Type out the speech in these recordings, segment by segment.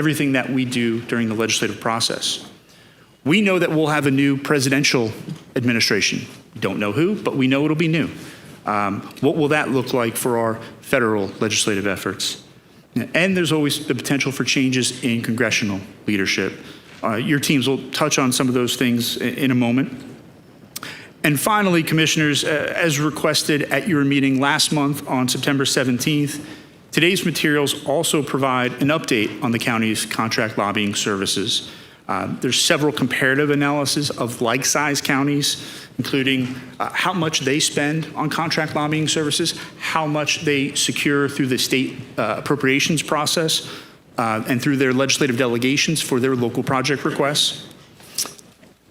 everything that we do during the legislative process. We know that we'll have a new presidential administration. We don't know who, but we know it'll be new. What will that look like for our federal legislative efforts? And there's always the potential for changes in congressional leadership. Your teams will touch on some of those things in a moment. And finally, Commissioners, as requested at your meeting last month on September 17th, today's materials also provide an update on the county's contract lobbying services. There's several comparative analyses of like-sized counties, including how much they spend on contract lobbying services, how much they secure through the state appropriations process, and through their legislative delegations for their local project requests.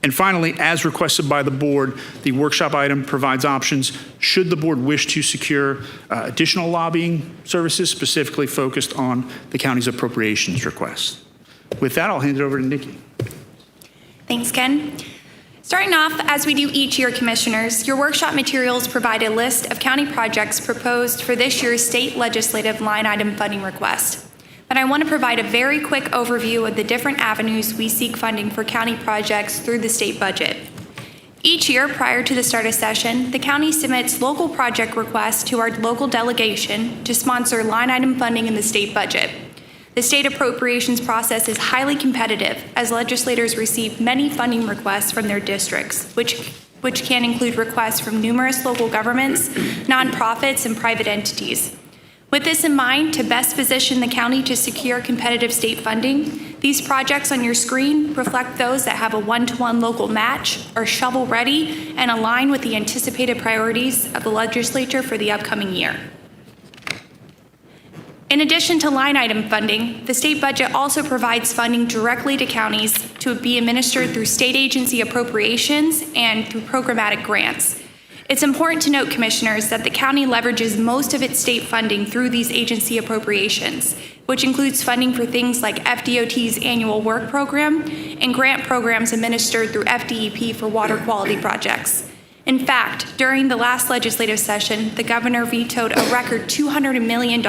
And finally, as requested by the board, the workshop item provides options should the board wish to secure additional lobbying services specifically focused on the county's appropriations requests. With that, I'll hand it over to Nikki. Thanks, Ken. Starting off, as we do each year, Commissioners, your workshop materials provide a list of county projects proposed for this year's state legislative line item funding request. But I want to provide a very quick overview of the different avenues we seek funding for county projects through the state budget. Each year, prior to the start of session, the county submits local project requests to our local delegation to sponsor line item funding in the state budget. The state appropriations process is highly competitive as legislators receive many funding requests from their districts, which can include requests from numerous local governments, nonprofits, and private entities. With this in mind, to best position the county to secure competitive state funding, these projects on your screen reflect those that have a one-to-one local match, are shovel-ready, and align with the anticipated priorities of the legislature for the upcoming year. In addition to line item funding, the state budget also provides funding directly to counties to be administered through state agency appropriations and through programmatic grants. It's important to note, Commissioners, that the county leverages most of its state funding through these agency appropriations, which includes funding for things like FDOT's annual work program and grant programs administered through FDEP for water quality projects. In fact, during the last legislative session, the governor vetoed a record $200 million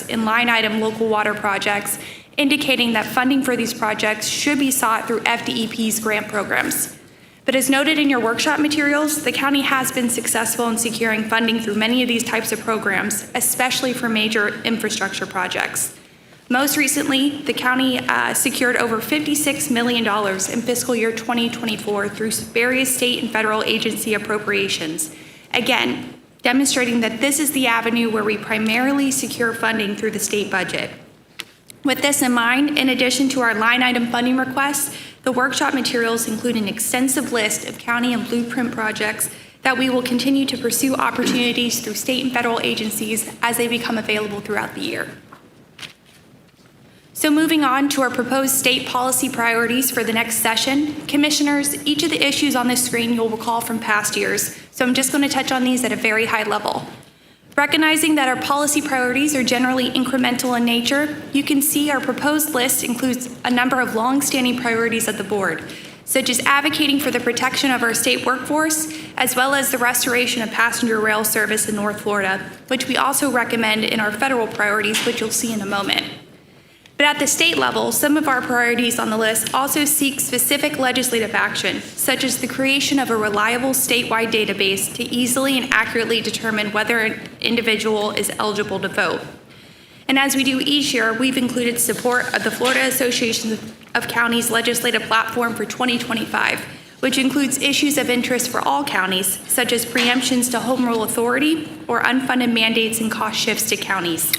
in line item local water projects, indicating that funding for these projects should be sought through FDEP's grant programs. But as noted in your workshop materials, the county has been successful in securing funding through many of these types of programs, especially for major infrastructure projects. Most recently, the county secured over $56 million in fiscal year 2024 through various state and federal agency appropriations. Again, demonstrating that this is the avenue where we primarily secure funding through the state budget. With this in mind, in addition to our line item funding requests, the workshop materials include an extensive list of county and blueprint projects that we will continue to pursue opportunities through state and federal agencies as they become available throughout the year. So moving on to our proposed state policy priorities for the next session, Commissioners, each of the issues on this screen you'll recall from past years, so I'm just going to touch on these at a very high level. Recognizing that our policy priorities are generally incremental in nature, you can see our proposed list includes a number of long-standing priorities of the board, such as advocating for the protection of our state workforce, as well as the restoration of passenger rail service in North Florida, which we also recommend in our federal priorities, which you'll see in a moment. But at the state level, some of our priorities on the list also seek specific legislative action, such as the creation of a reliable statewide database to easily and accurately determine whether an individual is eligible to vote. And as we do each year, we've included support of the Florida Association of Counties legislative platform for 2025, which includes issues of interest for all counties, such as preemptions to home rule authority or unfunded mandates and cost shifts to counties.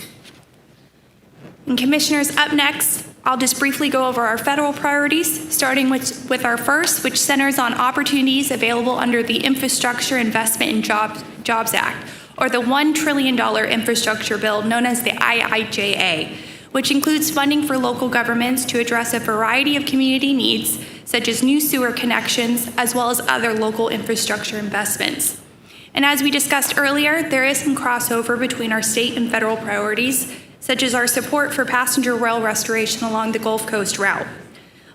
And Commissioners, up next, I'll just briefly go over our federal priorities, starting with our first, which centers on opportunities available under the Infrastructure Investment and Jobs Act, or the $1 trillion infrastructure bill known as the IIJA, which includes funding for local governments to address a variety of community needs, such as new sewer connections, as well as other local infrastructure investments. And as we discussed earlier, there is some crossover between our state and federal priorities, such as our support for passenger rail restoration along the Gulf Coast route.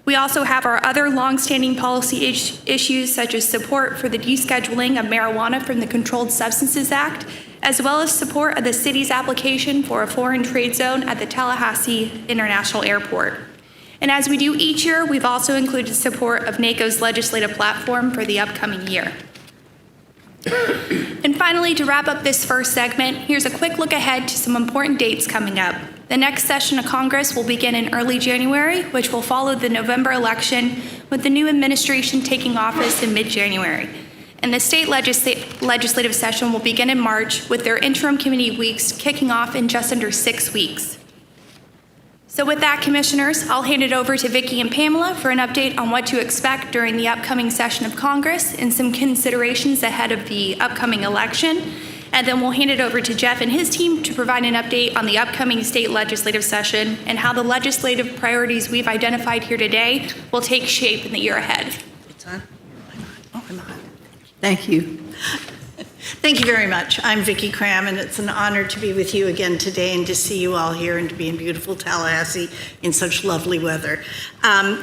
We also have our other longstanding policy issues, such as support for the descheduling of marijuana from the Controlled Substances Act, as well as support of the city's application for a foreign trade zone at the Tallahassee International Airport. And as we do each year, we've also included support of NACO's legislative platform for the upcoming year. And finally, to wrap up this first segment, here's a quick look ahead to some important dates coming up. The next session of Congress will begin in early January, which will follow the November election, with the new administration taking office in mid-January. And the state legislative session will begin in March, with their interim committee weeks kicking off in just under 6 weeks. So with that, Commissioners, I'll hand it over to Vicki and Pamela for an update on what to expect during the upcoming session of Congress and some considerations ahead of the upcoming election. And then we'll hand it over to Jeff and his team to provide an update on the upcoming state legislative session and how the legislative priorities we've identified here today will take shape in the year ahead. It's on? Oh, I'm on. Thank you. Thank you very much. I'm Vicki Cram, and it's an honor to be with you again today and to see you all here and to be in beautiful Tallahassee in such lovely weather.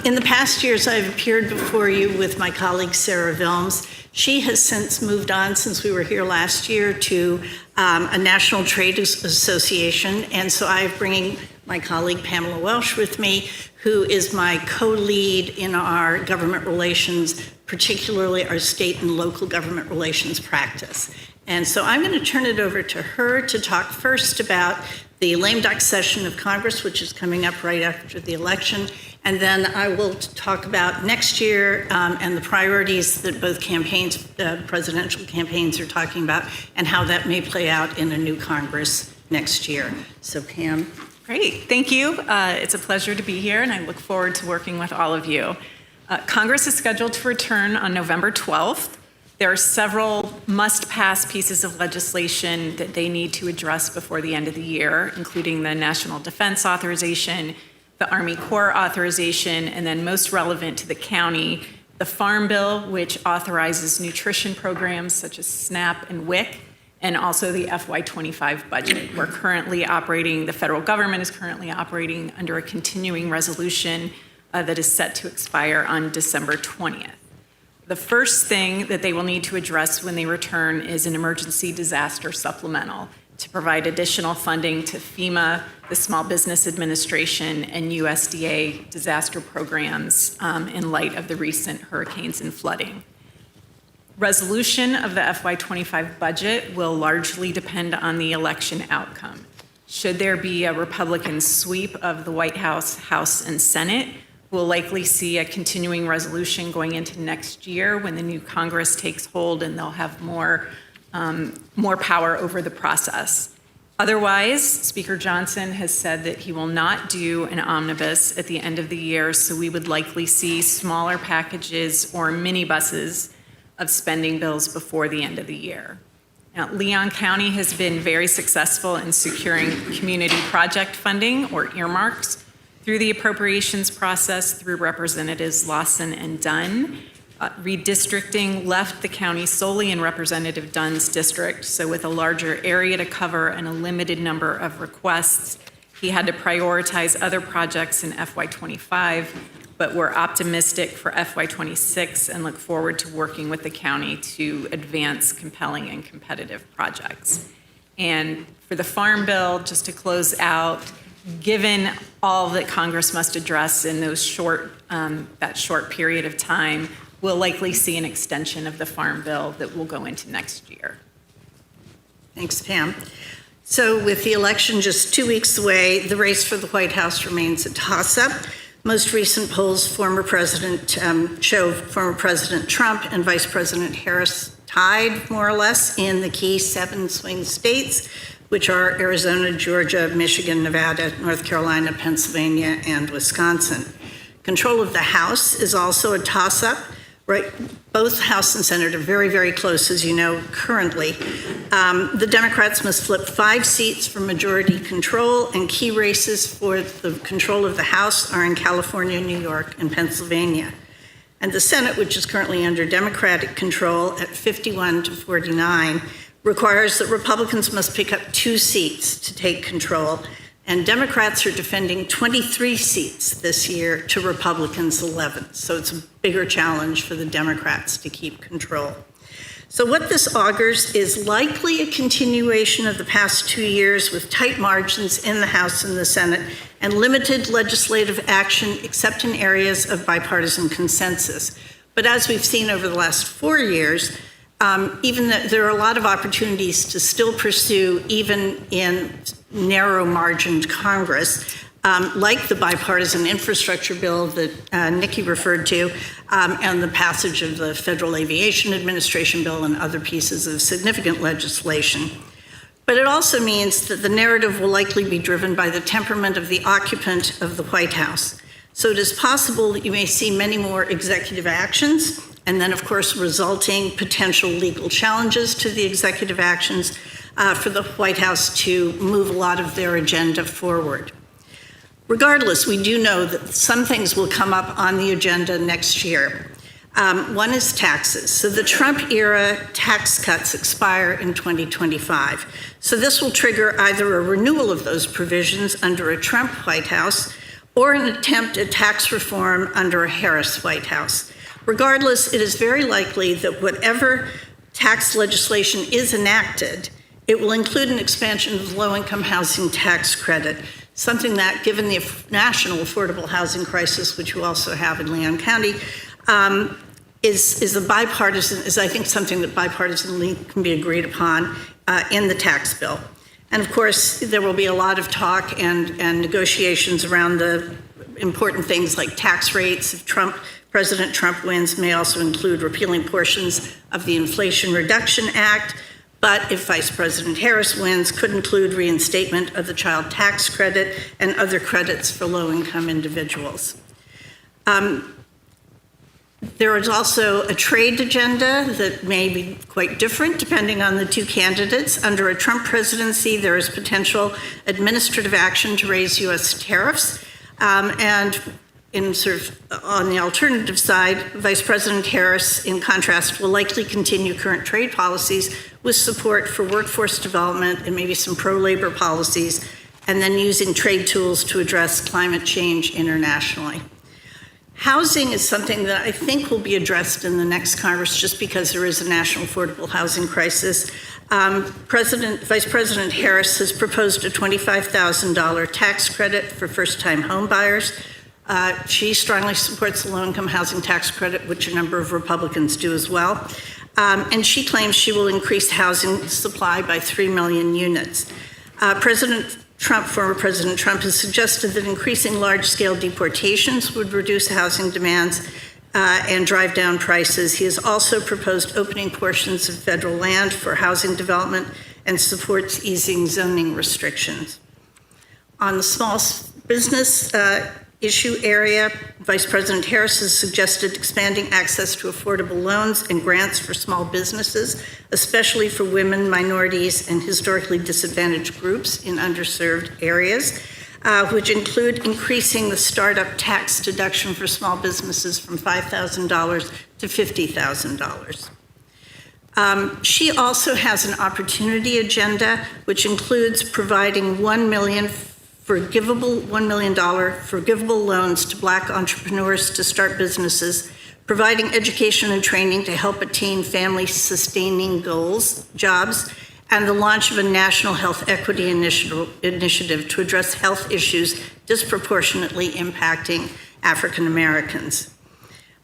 In the past years, I've appeared before you with my colleague, Sarah Vilms. She has since moved on, since we were here last year, to a National Trade Association, and so I'm bringing my colleague, Pamela Welsh, with me, who is my co-lead in our government relations, particularly our state and local government relations practice. And so I'm going to turn it over to her to talk first about the lame duck session of Congress, which is coming up right after the election, and then I will talk about next year and the priorities that both campaigns, presidential campaigns, are talking about, and how that may play out in a new Congress next year. So Pam. Great, thank you. It's a pleasure to be here, and I look forward to working with all of you. Congress is scheduled to return on November 12th. There are several must-pass pieces of legislation that they need to address before the end of the year, including the National Defense Authorization, the Army Corps Authorization, and then most relevant to the county, the Farm Bill, which authorizes nutrition programs such as SNAP and WIC, and also the FY25 budget. We're currently operating, the federal government is currently operating under a continuing resolution that is set to expire on December 20th. The first thing that they will need to address when they return is an emergency disaster supplemental to provide additional funding to FEMA, the Small Business Administration, and USDA disaster programs in light of the recent hurricanes and flooding. Resolution of the FY25 budget will largely depend on the election outcome. Should there be a Republican sweep of the White House, House, and Senate, we'll likely see a continuing resolution going into next year when the new Congress takes hold and they'll have more power over the process. Otherwise, Speaker Johnson has said that he will not do an omnibus at the end of the year, so we would likely see smaller packages or minibuses of spending bills before the end of the year. Now, Leon County has been very successful in securing community project funding, or earmarks, through the appropriations process through Representatives Lawson and Dunn. Redistricting left the county solely in Representative Dunn's district, so with a larger area to cover and a limited number of requests, he had to prioritize other projects in FY25, but we're optimistic for FY26 and look forward to working with the county to advance compelling and competitive projects. And for the Farm Bill, just to close out, given all that Congress must address in those that short period of time, we'll likely see an extension of the Farm Bill that will go into next year. Thanks, Pam. So with the election just 2 weeks away, the race for the White House remains a toss-up. Most recent polls show former President Trump and Vice President Harris tied, more or less, in the key 7 swing states, which are Arizona, Georgia, Michigan, Nevada, North Carolina, Pennsylvania, and Wisconsin. Control of the House is also a toss-up. Right, both House and Senate are very, very close, as you know, currently. The Democrats must flip 5 seats for majority control, and key races for the control of the House are in California, New York, and Pennsylvania. And the Senate, which is currently under Democratic control at 51 to 49, requires that Republicans must pick up 2 seats to take control, and Democrats are defending 23 seats this year to Republicans' 11. So it's a bigger challenge for the Democrats to keep control. So what this augurs is likely a continuation of the past 2 years with tight margins in the House and the Senate and limited legislative action except in areas of bipartisan consensus. But as we've seen over the last 4 years, even there are a lot of opportunities to still pursue, even in narrow-margined Congress, like the bipartisan infrastructure bill that Nikki referred to, and the passage of the Federal Aviation Administration bill and other pieces of significant legislation. But it also means that the narrative will likely be driven by the temperament of the occupant of the White House. So it is possible that you may see many more executive actions, and then, of course, resulting potential legal challenges to the executive actions for the White House to move a lot of their agenda forward. Regardless, we do know that some things will come up on the agenda next year. One is taxes. So the Trump-era tax cuts expire in 2025. So this will trigger either a renewal of those provisions under a Trump White House or an attempt at tax reform under a Harris White House. Regardless, it is very likely that whatever tax legislation is enacted, it will include an expansion of the low-income housing tax credit, something that, given the national affordable housing crisis, which you also have in Leon County, is a bipartisan, is I think something that bipartisanly can be agreed upon in the tax bill. And of course, there will be a lot of talk and negotiations around the important things like tax rates. If President Trump wins, may also include repealing portions of the Inflation Reduction Act. But if Vice President Harris wins, could include reinstatement of the child tax credit and other credits for low-income individuals. There is also a trade agenda that may be quite different depending on the two candidates. Under a Trump presidency, there is potential administrative action to raise U.S. tariffs. And in sort of on the alternative side, Vice President Harris, in contrast, will likely continue current trade policies with support for workforce development and maybe some pro-labor policies, and then using trade tools to address climate change internationally. Housing is something that I think will be addressed in the next Congress just because there is a national affordable housing crisis. Vice President Harris has proposed a $25,000 tax credit for first-time home buyers. She strongly supports the low-income housing tax credit, which a number of Republicans do as well. And she claims she will increase housing supply by 3 million units. Former President Trump has suggested that increasing large-scale deportations would reduce housing demands and drive down prices. He has also proposed opening portions of federal land for housing development and supports easing zoning restrictions. On the small business issue area, Vice President Harris has suggested expanding access to affordable loans and grants for small businesses, especially for women, minorities, and historically disadvantaged groups in underserved areas, which include increasing the startup tax deduction for small businesses from $5,000 to $50,000. She also has an opportunity agenda, which includes providing $1 million forgivable loans to Black entrepreneurs to start businesses, providing education and training to help attain family-sustaining jobs, and the launch of a national health equity initiative to address health issues disproportionately impacting African Americans.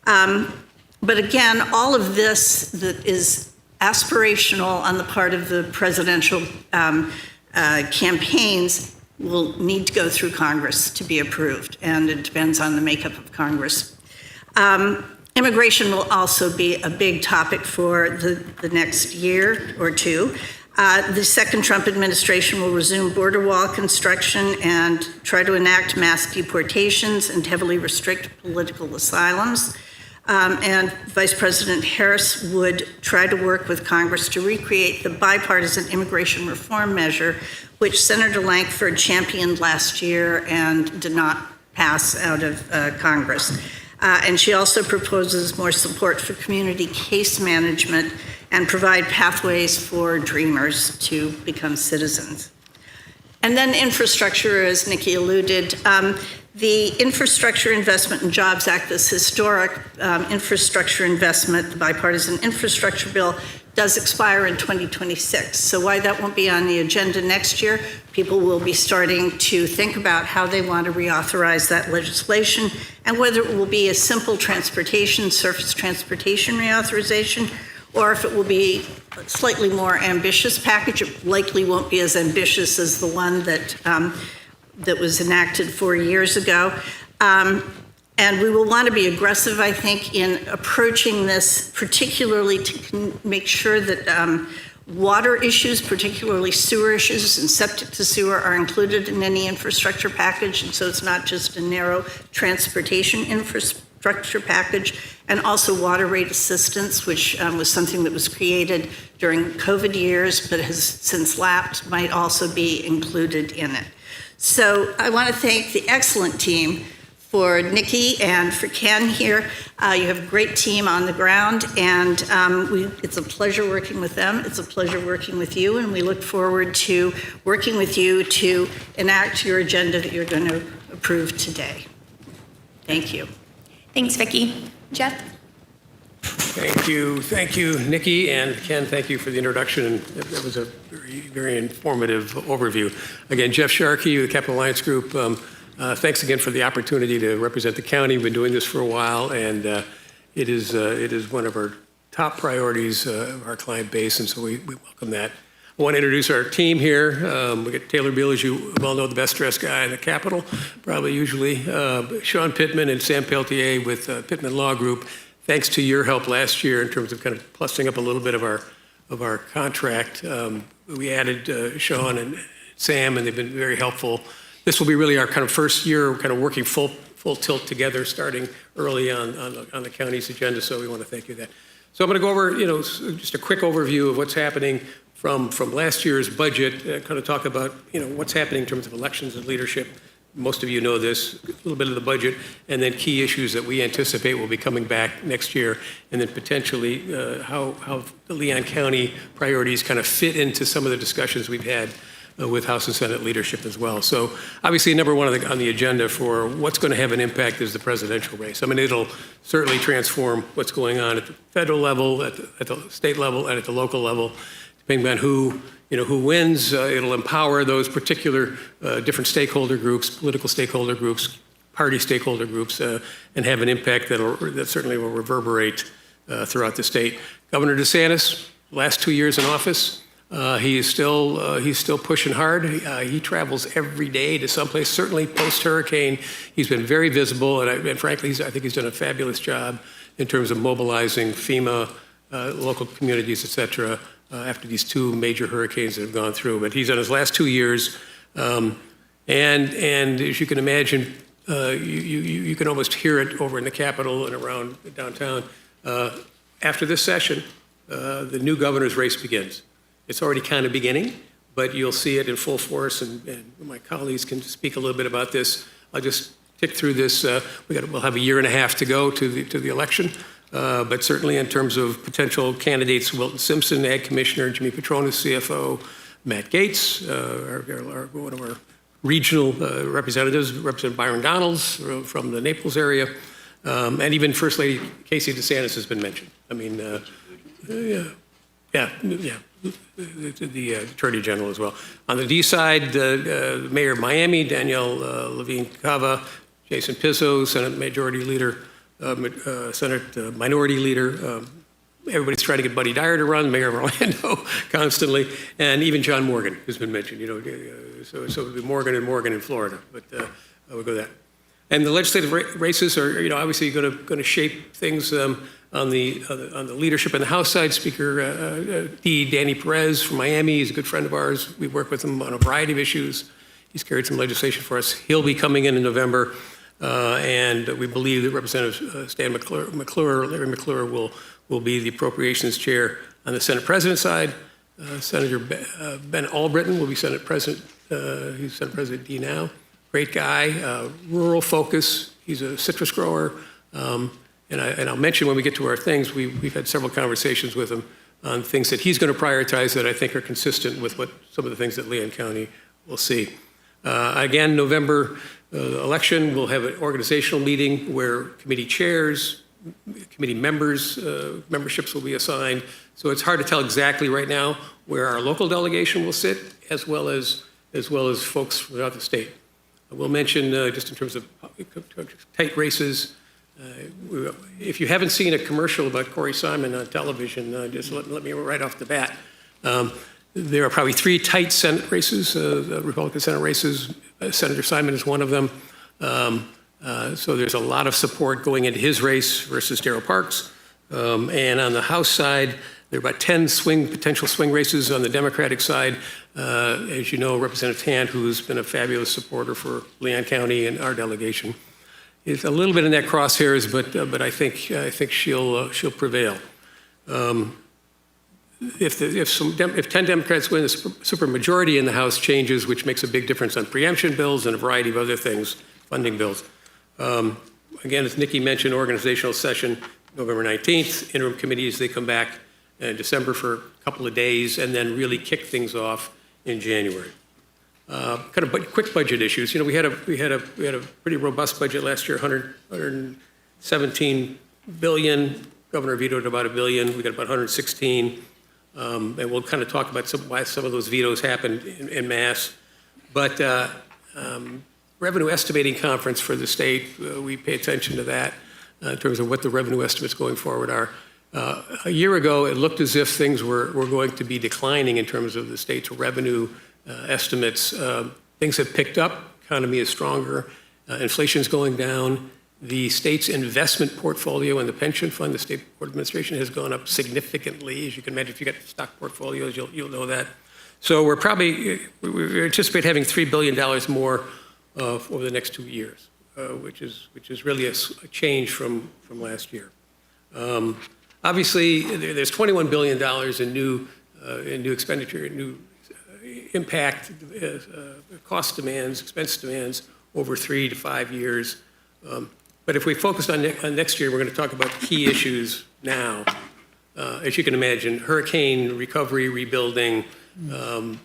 But again, all of this that is aspirational on the part of the presidential campaigns will need to go through Congress to be approved, and it depends on the makeup of Congress. Immigration will also be a big topic for the next year or two. The second Trump administration will resume border wall construction and try to enact mass deportations and heavily restrict political asylums. And Vice President Harris would try to work with Congress to recreate the bipartisan immigration reform measure, which Senator Lankford championed last year and did not pass out of Congress. And she also proposes more support for community case management and provide pathways for dreamers to become citizens. And then infrastructure, as Nikki alluded, the Infrastructure Investment and Jobs Act, this historic infrastructure investment, the bipartisan infrastructure bill, does expire in 2026. So why that won't be on the agenda next year, people will be starting to think about how they want to reauthorize that legislation and whether it will be a simple transportation, surface transportation reauthorization, or if it will be a slightly more ambitious package. It likely won't be as ambitious as the one that, that was enacted 4 years ago. And we will want to be aggressive, I think, in approaching this, particularly to make sure that water issues, particularly sewer issues and septic to sewer, are included in any infrastructure package. And so it's not just a narrow transportation infrastructure package. And also water rate assistance, which was something that was created during COVID years but has since lapsed, might also be included in it. So I want to thank the excellent team, for Nikki and for Ken here. You have a great team on the ground, and it's a pleasure working with them. It's a pleasure working with you, and we look forward to working with you to enact your agenda that you're going to approve today. Thank you. Thanks, Vicki. Jeff? Thank you, Nikki, and Ken, thank you for the introduction. That was a very, very informative overview. Again, Jeff Sharkey, the Capital Alliance Group. Thanks again for the opportunity to represent the county. We've been doing this for a while, and it is one of our top priorities of our client base, and so we welcome that. I want to introduce our team here. We got Taylor Beal, as you well know, the best-dressed guy in the Capitol, probably usually. Sean Pittman and Sam Peltier with Pittman Law Group. Thanks to your help last year in terms of kind of plussing up a little bit of our contract. We added Sean and Sam, and they've been very helpful. This will be really our kind of first year kind of working full tilt together, starting early on the county's agenda, so we want to thank you for that. So I'm going to go over, just a quick overview of what's happening from last year's budget, kind of talk about, what's happening in terms of elections and leadership. Most of you know this, a little bit of the budget, and then key issues that we anticipate will be coming back next year, and then potentially how the Leon County priorities kind of fit into some of the discussions we've had with House and Senate leadership as well. So obviously number one on the agenda for what's going to have an impact is the presidential race. I mean, it'll certainly transform what's going on at the federal level, at the state level, and at the local level, depending on who wins. It'll empower those particular different stakeholder groups, political stakeholder groups, party stakeholder groups, and have an impact that certainly will reverberate throughout the state. Governor DeSantis, last 2 years in office, he's still pushing hard. He travels every day to someplace. Certainly post-hurricane, he's been very visible, and frankly, I think he's done a fabulous job in terms of mobilizing FEMA, local communities, et cetera, after these two major hurricanes that have gone through. But he's done his last 2 years, and as you can imagine, you can almost hear it over in the Capitol and around downtown. After this session, the new governor's race begins. It's already kind of beginning, but you'll see it in full force, and my colleagues can speak a little bit about this. I'll just tick through this. We'll have a year and a half to go to the election, but certainly in terms of potential candidates, Wilton Simpson, Ag Commissioner, Jimmy Petronis, CFO, Matt Gaetz, one of our regional representatives, Representative Byron Donalds from the Naples area, and even First Lady Casey DeSantis has been mentioned. I mean, the Attorney General as well. On the D side, the Mayor of Miami, Danielle Levine Cava, Jason Pizzo, Senate Majority Leader, Senate Minority Leader. Everybody's trying to get Buddy Dyer to run, Mayor of Orlando, constantly, and even John Morgan has been mentioned. So it'll be Morgan in Florida, but we'll go that. And the legislative races are, obviously going to shape things on the leadership on the House side. Speaker Danny Perez from Miami, he's a good friend of ours. We work with him on a variety of issues. He's carried some legislation for us. He'll be coming in November, and we believe that Representative Stan McClure, Larry McClure, will be the appropriations chair on the Senate President side. Senator Ben Albritton will be Senate President. He's Senate President D now. Great guy, rural focus. He's a citrus grower. And I'll mention when we get to our things, we've had several conversations with him on things that he's going to prioritize that I think are consistent with what some of the things that Leon County will see. Again, November election, we'll have an organizational meeting where committee chairs, committee members, memberships will be assigned So it's hard to tell exactly right now where our local delegation will sit, as well as folks throughout the state. I will mention, just in terms of tight races, if you haven't seen a commercial about Corey Simon on television, just let me right off the bat. There are probably 3 tight Senate races, Republican Senate races. Senator Simon is one of them. So there's a lot of support going into his race versus Darrell Parks. And on the House side, there are about 10 potential swing races on the Democratic side. As you know, Representative Tant, who's been a fabulous supporter for Leon County and our delegation, is a little bit in that crosshairs, but I think she'll prevail. If 10 Democrats win, the supermajority in the House changes, which makes a big difference on preemption bills and a variety of other things, funding bills. Again, as Nikki mentioned, organizational session November 19th, interim committees, they come back in December for a couple of days and then really kick things off in January. Kind of quick budget issues. You know, we had a pretty robust budget last year, 117 billion. Governor vetoed about $1 billion. We got about 116. And we'll kind of talk about why some of those vetoes happened in mass. But revenue estimating conference for the state, we pay attention to that in terms of what the revenue estimates going forward are. A year ago, it looked as if things were going to be declining in terms of the state's revenue estimates. Things have picked up. Economy is stronger. Inflation's going down. The state's investment portfolio and the pension fund, the State Board Administration, has gone up significantly. As you can imagine, if you've got stock portfolios, you'll know that. So we anticipate having $3 billion more over the next 2 years, which is really a change from last year. Obviously, there's $21 billion in new expenditure, new impact, cost demands, expense demands over 3 to 5 years. But if we focus on next year, we're going to talk about key issues now. As you can imagine, hurricane recovery, rebuilding, in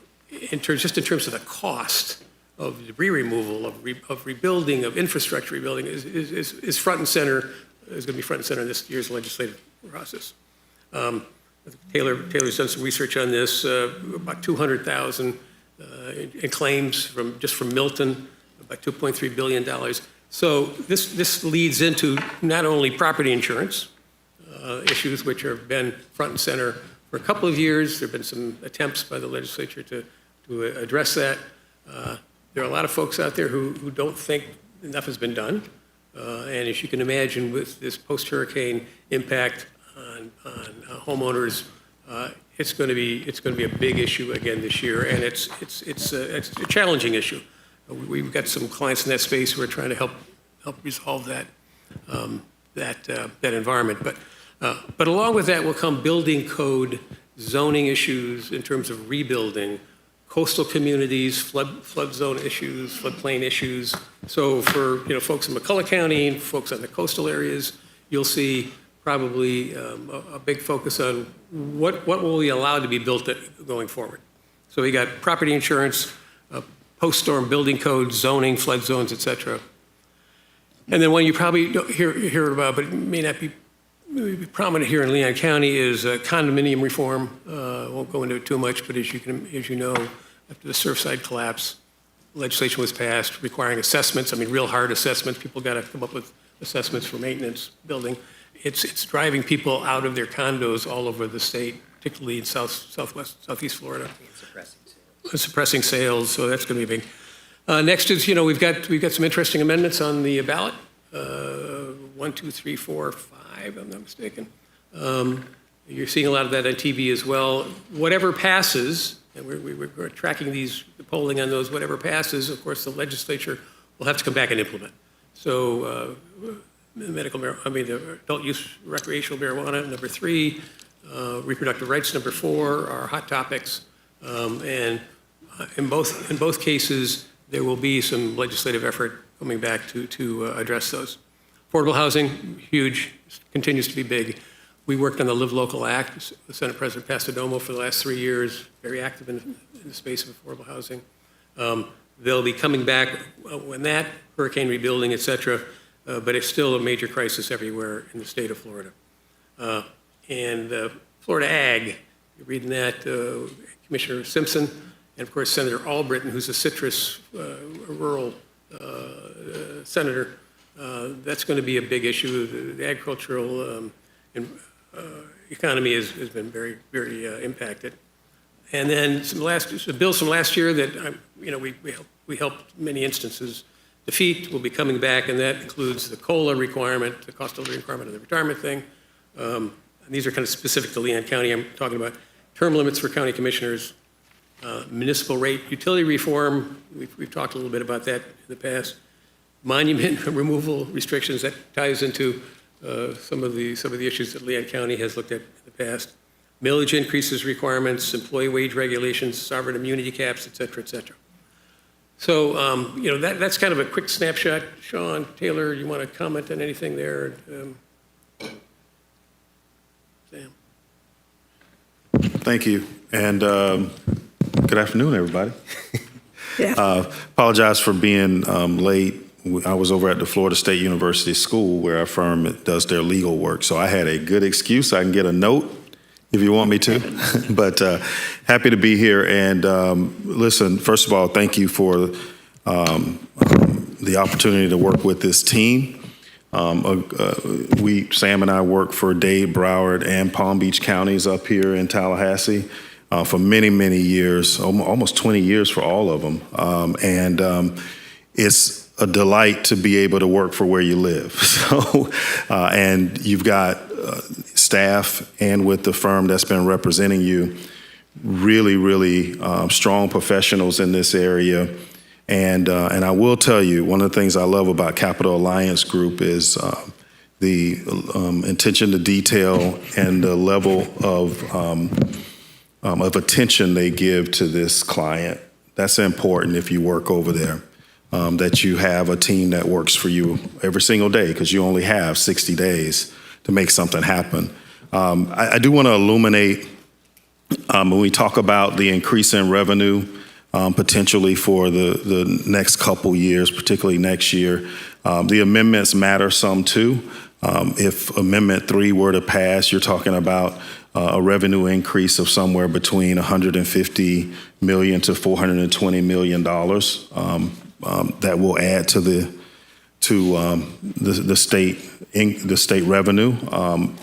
terms of the cost of debris removal, of rebuilding, of infrastructure rebuilding, is front and center. Is going to be front and center in this year's legislative process. Taylor's done some research on this. About 200,000 in claims from Milton, about $2.3 billion. So this leads into not only property insurance issues, which have been front and center for a couple of years. There have been some attempts by the legislature to address that. There are a lot of folks out there who don't think enough has been done. And as you can imagine, with this post-hurricane impact on homeowners, it's going to be a big issue again this year, and it's a challenging issue. We've got some clients in that space who are trying to help resolve that environment. But along with that will come building code, zoning issues in terms of rebuilding, coastal communities, flood zone issues, floodplain issues. So for folks in McCulloch County and folks on the coastal areas, you'll see probably a big focus on what will we allow to be built going forward. So we got property insurance, post-storm building codes, zoning, flood zones, et cetera. And then one you probably don't hear about, but it may not be prominent here in Leon County, is condominium reform. I won't go into it too much, but as you know, after the Surfside collapse, legislation was passed requiring assessments. I mean, real hard assessments. People got to come up with assessments for maintenance, building. It's driving people out of their condos all over the state, particularly in southeast Florida. Suppressing sales, so that's going to be big. Next is, we've got some interesting amendments on the ballot. 1, 2, 3, 4, 5, I'm not mistaken. You're seeing a lot of that on TV as well. Whatever passes, and we're tracking the polling on those, whatever passes, of course, the legislature will have to come back and implement. So the adult use recreational marijuana, number 3, reproductive rights, number 4, are hot topics. And in both cases, there will be some legislative effort coming back to address those. Affordable housing, huge, continues to be big. We worked on the Live Local Act, the Senate President Pastadomo for the last 3 years, very active in the space of affordable housing. They'll be coming back when that, hurricane rebuilding, et cetera, but it's still a major crisis everywhere in the state of Florida. And Florida Ag, you're reading that, Commissioner Simpson, and of course Senator Albritton, who's a citrus rural senator. That's going to be a big issue. The agricultural economy has been very, very impacted. And then some bills from last year that we helped many instances defeat will be coming back, and that includes the COLA requirement, the cost of living requirement of the retirement thing. And these are kind of specific to Leon County. I'm talking about term limits for county commissioners, municipal rate utility reform. We've talked a little bit about that in the past. Monument removal restrictions, that ties into some of the issues that Leon County has looked at in the past. Millage increases requirements, employee wage regulations, sovereign immunity caps, et cetera, et cetera. So, that's kind of a quick snapshot. Sean, Taylor, you want to comment on anything there? Sam? Thank you, and good afternoon, everybody. Apologize for being late. I was over at the Florida State University School where our firm does their legal work, so I had a good excuse. I can get a note if you want me to, but happy to be here. And listen, first of all, thank you for the opportunity to work with this team. Sam and I work for Dade, Broward, and Palm Beach counties up here in Tallahassee for many, many years, almost 20 years for all of them. It's a delight to be able to work for where you live. So, and you've got staff and with the firm that's been representing you, really, really strong professionals in this area. And I will tell you, one of the things I love about Capital Alliance Group is the attention to detail and the level of attention they give to this client. That's important if you work over there. That you have a team that works for you every single day, because you only have 60 days to make something happen. I do want to illuminate when we talk about the increase in revenue potentially for the next couple years, particularly next year. The amendments matter some too. If Amendment 3 were to pass, you're talking about a revenue increase of somewhere between $150 million to $420 million. That will add to the state revenue.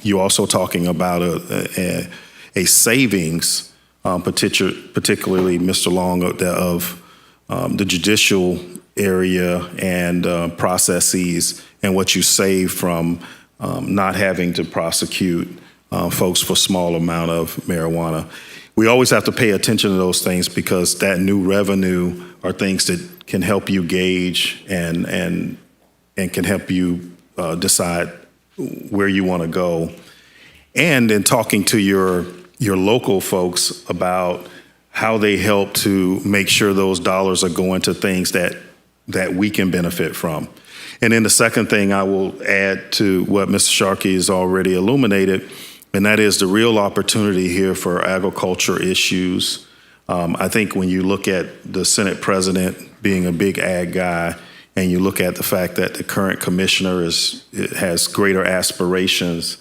You're also talking about a savings, particularly Mr. Long, of the judicial area and processes, and what you save from not having to prosecute folks for small amount of marijuana. We always have to pay attention to those things, because that new revenue are things that can help you gauge and can help you decide where you want to go. And in talking to your local folks about how they help to make sure those dollars are going to things that we can benefit from. And then the second thing I will add to what Mr. Sharkey has already illuminated, and that is the real opportunity here for agriculture issues. I think when you look at the Senate president being a big ag guy, and you look at the fact that the current commissioner has greater aspirations,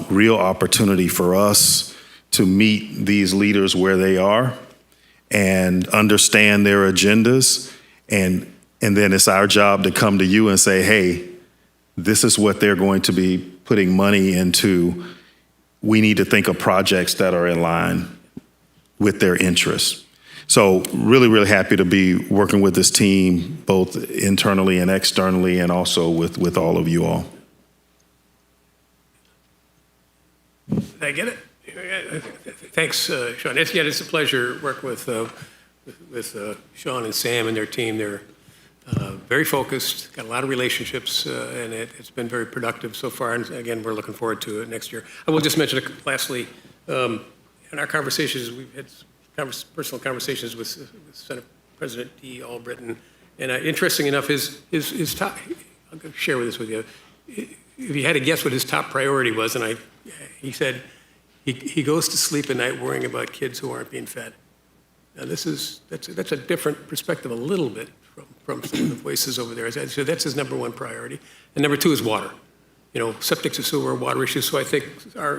real opportunity for us to meet these leaders where they are and understand their agendas. And then it's our job to come to you and say, hey, this is what they're going to be putting money into. We need to think of projects that are in line with their interests. So really, really happy to be working with this team, both internally and externally, and also with all of you all. Did I get it? Thanks, Sean. It's a pleasure working with Sean and Sam and their team. They're very focused, got a lot of relationships, and it's been very productive so far. And again, we're looking forward to it next year. I will just mention, lastly, in our conversations, we've had personal conversations with Senate President D. Albritton, and interesting enough, his top, I'll share this with you. If you had to guess what his top priority was, and he said he goes to sleep at night worrying about kids who aren't being fed. Now that's a different perspective a little bit from some of the voices over there. So that's his number one priority. And number two is water. septic to sewer, water issues. So I think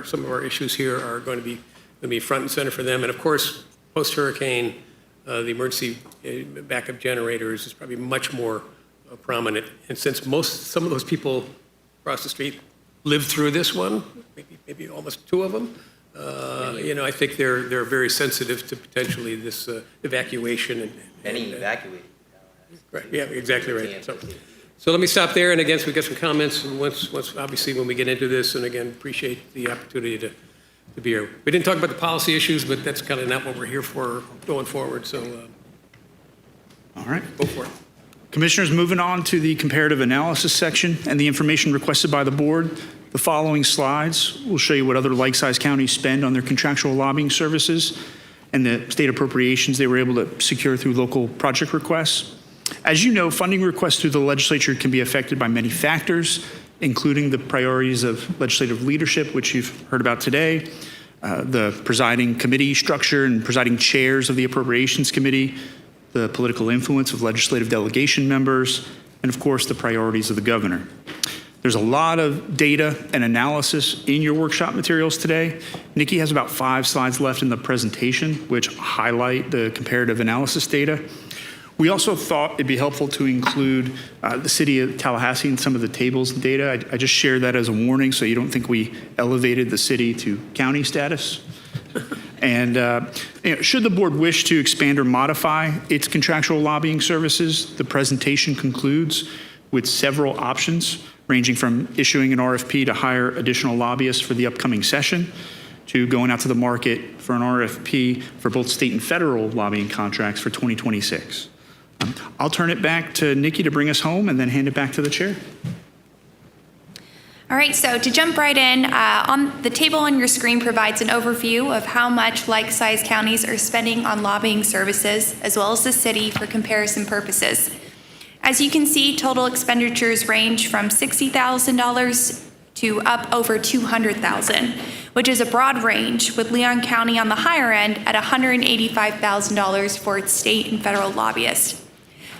some of our issues here are going to be front and center for them. And of course, post-hurricane, the emergency backup generators is probably much more prominent. And since some of those people across the street lived through this one, maybe almost two of them, I think they're very sensitive to potentially this evacuation. Many evacuated. Right, yeah, exactly right. So let me stop there, and again, so we get some comments, and once obviously when we get into this, and again, appreciate the opportunity to be here. We didn't talk about the policy issues, but that's kind of not what we're here for going forward, so All right. go for it. Commissioners, moving on to the comparative analysis section and the information requested by the board. The following slides will show you what other like-sized counties spend on their contractual lobbying services and the state appropriations they were able to secure through local project requests. As you know, funding requests through the legislature can be affected by many factors, including the priorities of legislative leadership, which you've heard about today, the presiding committee structure and presiding chairs of the Appropriations Committee, the political influence of legislative delegation members, and of course, the priorities of the governor. There's a lot of data and analysis in your workshop materials today. Nikki has about 5 slides left in the presentation, which highlight the comparative analysis data. We also thought it'd be helpful to include the city of Tallahassee in some of the tables and data. I just share that as a warning so you don't think we elevated the city to county status. And should the board wish to expand or modify its contractual lobbying services, the presentation concludes with several options, ranging from issuing an RFP to hire additional lobbyists for the upcoming session, to going out to the market for an RFP for both state and federal lobbying contracts for 2026. I'll turn it back to Nikki to bring us home and then hand it back to the chair. All right, so to jump right in, on the table on your screen provides an overview of how much like-sized counties are spending on lobbying services, as well as the city for comparison purposes. As you can see, total expenditures range from $60,000 to up over $200,000, which is a broad range, with Leon County on the higher end at $185,000 for its state and federal lobbyists.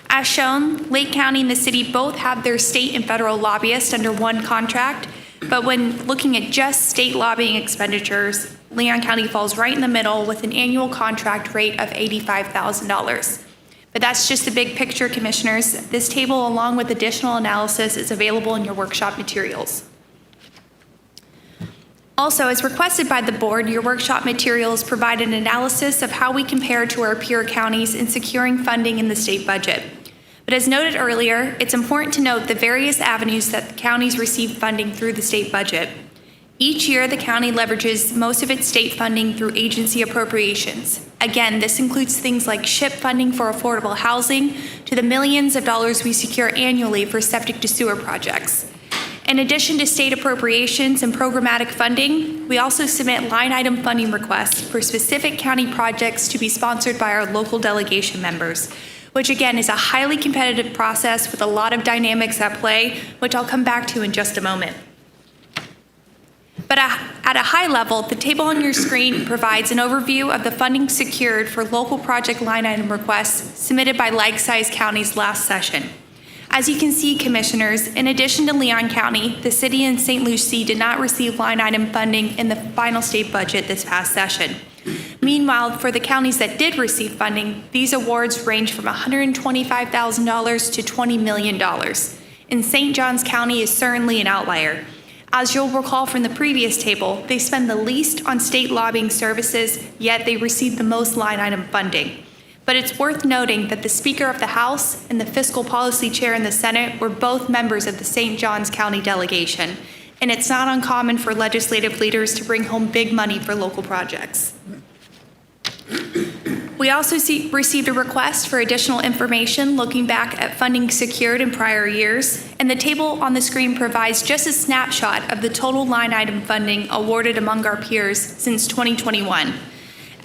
As shown, Lake County and the city both have their state and federal lobbyists under one contract, but when looking at just state lobbying expenditures, Leon County falls right in the middle with an annual contract rate of $85,000. But that's just the big picture, Commissioners. This table, along with additional analysis, is available in your workshop materials. Also, as requested by the board, your workshop materials provide an analysis of how we compare to our peer counties in securing funding in the state budget. But as noted earlier, it's important to note the various avenues that the counties receive funding through the state budget. Each year, the county leverages most of its state funding through agency appropriations. Again, this includes things like SHIP funding for affordable housing to the millions of dollars we secure annually for septic to sewer projects. In addition to state appropriations and programmatic funding, we also submit line item funding requests for specific county projects to be sponsored by our local delegation members, which again is a highly competitive process with a lot of dynamics at play, which I'll come back to in just a moment. But at a high level, the table on your screen provides an overview of the funding secured for local project line item requests submitted by like-sized counties last session. As you can see, Commissioners, in addition to Leon County, the city and St. Lucie did not receive line item funding in the final state budget this past session. Meanwhile, for the counties that did receive funding, these awards range from $125,000 to $20 million. And St. Johns County is certainly an outlier. As you'll recall from the previous table, they spend the least on state lobbying services, yet they receive the most line item funding. But it's worth noting that the Speaker of the House and the Fiscal Policy Chair in the Senate were both members of the St. Johns County delegation, and it's not uncommon for legislative leaders to bring home big money for local projects. We also received a request for additional information looking back at funding secured in prior years, and the table on the screen provides just a snapshot of the total line item funding awarded among our peers since 2021.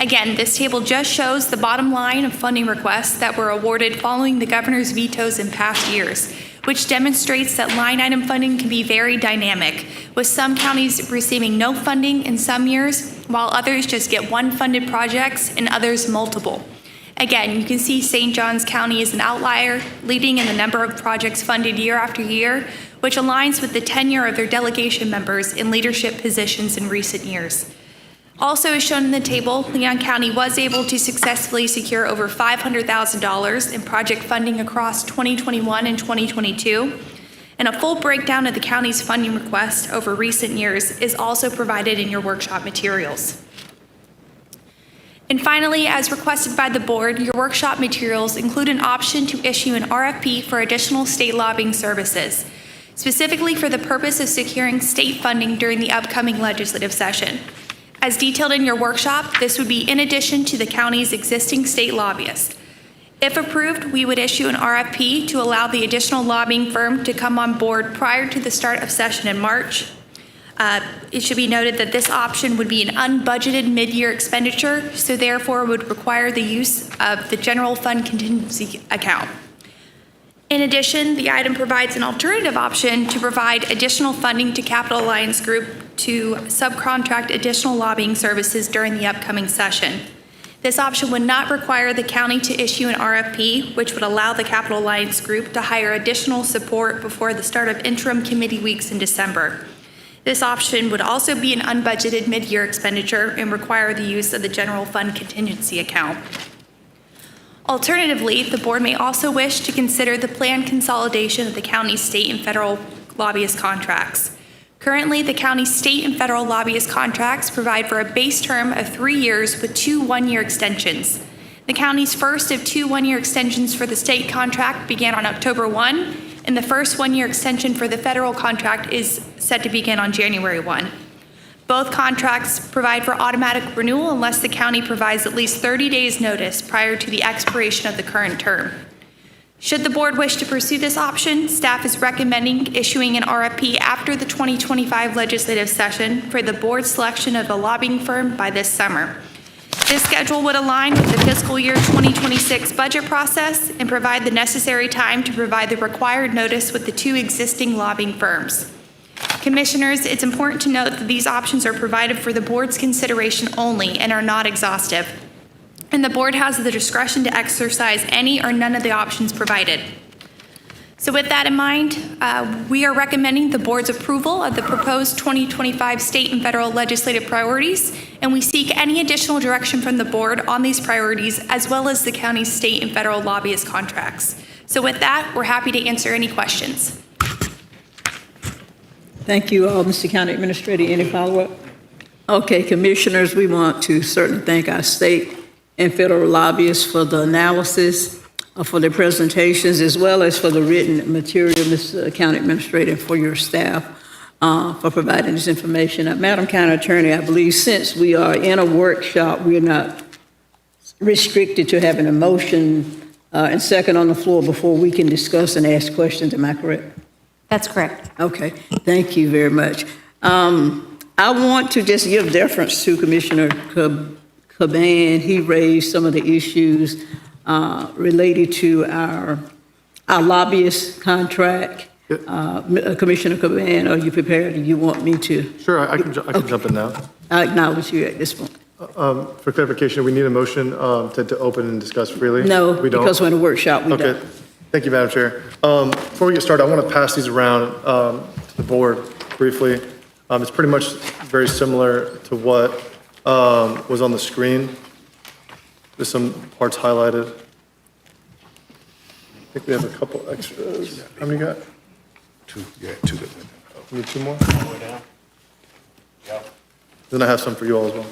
Again, this table just shows the bottom line of funding requests that were awarded following the governor's vetoes in past years, which demonstrates that line item funding can be very dynamic, with some counties receiving no funding in some years, while others just get one funded projects and others multiple. Again, you can see St. Johns County is an outlier, leading in the number of projects funded year after year, which aligns with the tenure of their delegation members in leadership positions in recent years. Also, as shown in the table, Leon County was able to successfully secure over $500,000 in project funding across 2021 and 2022, and a full breakdown of the county's funding request over recent years is also provided in your workshop materials. And finally, as requested by the board, your workshop materials include an option to issue an RFP for additional state lobbying services, specifically for the purpose of securing state funding during the upcoming legislative session. As detailed in your workshop, this would be in addition to the county's existing state lobbyists. If approved, we would issue an RFP to allow the additional lobbying firm to come on board prior to the start of session in March. It should be noted that this option would be an unbudgeted mid-year expenditure, so therefore would require the use of the general fund contingency account. In addition, the item provides an alternative option to provide additional funding to Capital Alliance Group to subcontract additional lobbying services during the upcoming session. This option would not require the county to issue an RFP, which would allow the Capital Alliance Group to hire additional support before the start of interim committee weeks in December. This option would also be an unbudgeted mid-year expenditure and require the use of the general fund contingency account. Alternatively, the board may also wish to consider the planned consolidation of the county's state and federal lobbyist contracts. Currently, the county's state and federal lobbyist contracts provide for a base term of 3 years with 2 one-year extensions. The county's first of 2 one-year extensions for the state contract began on October 1, and the first one-year extension for the federal contract is set to begin on January 1. Both contracts provide for automatic renewal unless the county provides at least 30 days' notice prior to the expiration of the current term. Should the board wish to pursue this option, staff is recommending issuing an RFP after the 2025 legislative session for the board selection of a lobbying firm by this summer. This schedule would align with the fiscal year 2026 budget process and provide the necessary time to provide the required notice with the 2 existing lobbying firms. Commissioners, it's important to note that these options are provided for the board's consideration only and are not exhaustive, and the board has the discretion to exercise any or none of the options provided. So with that in mind, we are recommending the board's approval of the proposed 2025 state and federal legislative priorities, and we seek any additional direction from the board on these priorities, as well as the county's state and federal lobbyist contracts. So with that, we're happy to answer any questions. Thank you, Mr. County Administrator. Any follow-up? Okay, Commissioners, we want to certainly thank our state and federal lobbyists for the analysis, for their presentations, as well as for the written material, Mr. County Administrator, and for your staff for providing this information. Madam County Attorney, I believe since we are in a workshop, we are not restricted to having a motion and second on the floor before we can discuss and ask questions. Am I correct? That's correct. Okay, thank you very much. I want to just give deference to Commissioner Caban. He raised some of the issues related to our lobbyist contract. Commissioner Caban, are you prepared? Do you want me to? Sure, I can jump in now. I acknowledge you at this point. For clarification, we need a motion to open and discuss freely? No, we don't? because we're in a workshop, we Okay. don't. Thank you, Madam Chair. Before we get started, I want to pass these around to the board briefly. It's pretty much very similar to what was on the screen. There's some parts highlighted. I think we have a couple extras. How many you got? 2, yeah, 2 good. You need 2 more? Then I have some for you all as well.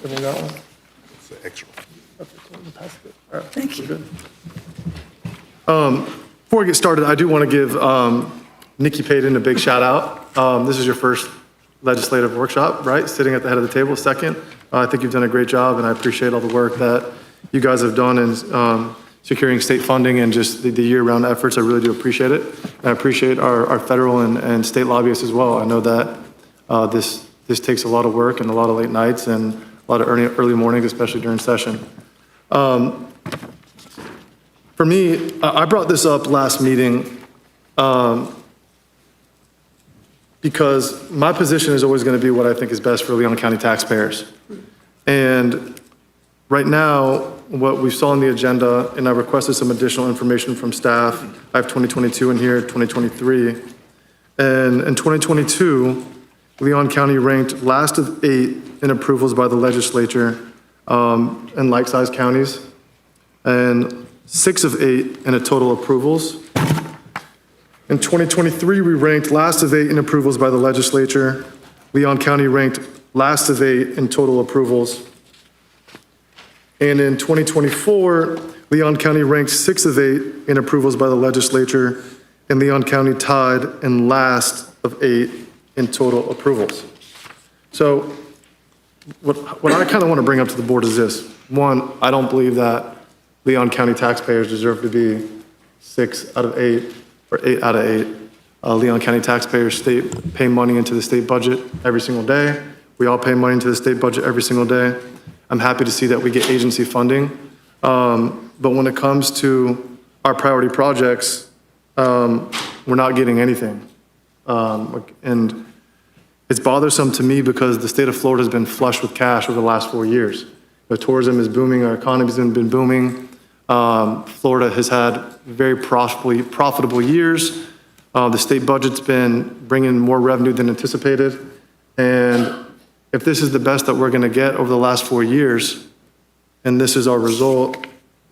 Everyone got one? It's an extra. All right, thank you. Good. Before we get started, I do want to give Nikki Payton a big shout out. This is your first legislative workshop, right? Sitting at the head of the table, second. I think you've done a great job, and I appreciate all the work that you guys have done in securing state funding and just the year-round efforts. I really do appreciate it. And I appreciate our federal and state lobbyists as well. I know that this takes a lot of work and a lot of late nights and a lot of early mornings, especially during session. For me, I brought this up last meeting because my position is always going to be what I think is best for Leon County taxpayers. And right now, what we saw on the agenda, and I requested some additional information from staff. I have 2022 in here, 2023. And in 2022, Leon County ranked last of 8 in approvals by the legislature in like-sized counties, and 6 of 8 in a total approvals. In 2023, we ranked last of 8 in approvals by the legislature. Leon County ranked last of 8 in total approvals. And in 2024, Leon County ranked 6 of 8 in approvals by the legislature, and Leon County tied in last of 8 in total approvals. So what I kind of want to bring up to the board is this. One, I don't believe that Leon County taxpayers deserve to be 6 out of 8 or 8 out of 8. Leon County taxpayers pay money into the state budget every single day. We all pay money into the state budget every single day. I'm happy to see that we get agency funding. But when it comes to our priority projects, we're not getting anything. And it's bothersome to me because the state of Florida has been flush with cash over the last 4 years. The tourism is booming, our economy has been booming. Florida has had very profitable years. The state budget's been bringing more revenue than anticipated. And if this is the best that we're going to get over the last 4 years, and this is our result,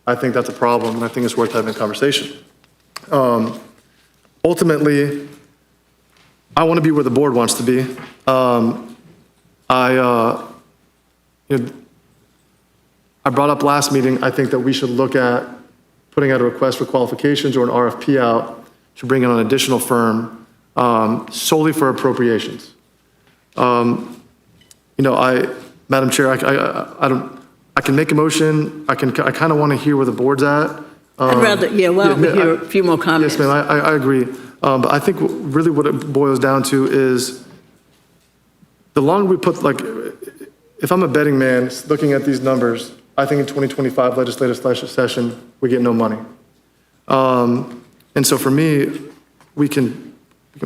I think that's a problem, and I think it's worth having a conversation. Ultimately, I want to be where the board wants to be. I brought up last meeting, I think that we should look at putting out a request for qualifications or an RFP out to bring in an additional firm solely for appropriations. Madam Chair, I can make a motion. I kind of want to hear where the board's at. I'd rather, why don't we hear a few more comments? Yes, ma'am, I agree. But I think really what it boils down to is the longer we put, if I'm a betting man looking at these numbers, I think in 2025 legislative session, we get no money. And so for me, we can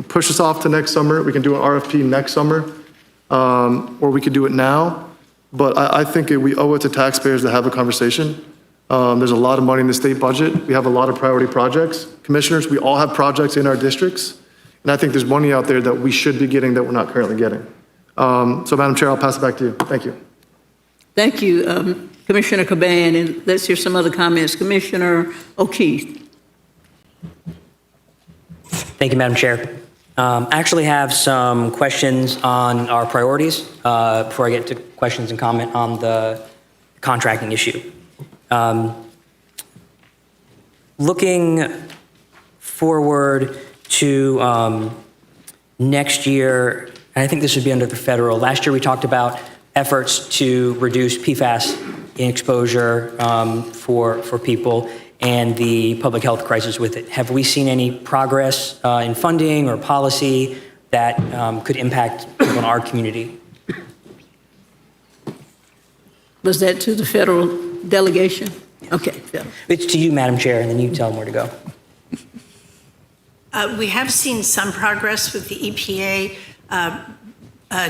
push this off to next summer. We can do an RFP next summer, or we could do it now. But I think we owe it to taxpayers to have a conversation. There's a lot of money in the state budget. We have a lot of priority projects. Commissioners, we all have projects in our districts. And I think there's money out there that we should be getting that we're not currently getting. So Madam Chair, I'll pass it back to you. Thank you. Thank you, Commissioner Caban, and let's hear some other comments. Commissioner O'Keefe. Thank you, Madam Chair. I actually have some questions on our priorities before I get to questions and comment on the contracting issue. Looking forward to next year, and I think this would be under the federal. Last year we talked about efforts to reduce PFAS exposure for people and the public health crisis with it. Have we seen any progress in funding or policy that could impact people in our community? Was that to the federal delegation? Okay, Phil. It's to you, Madam Chair, and then you tell them where to go. We have seen some progress with the EPA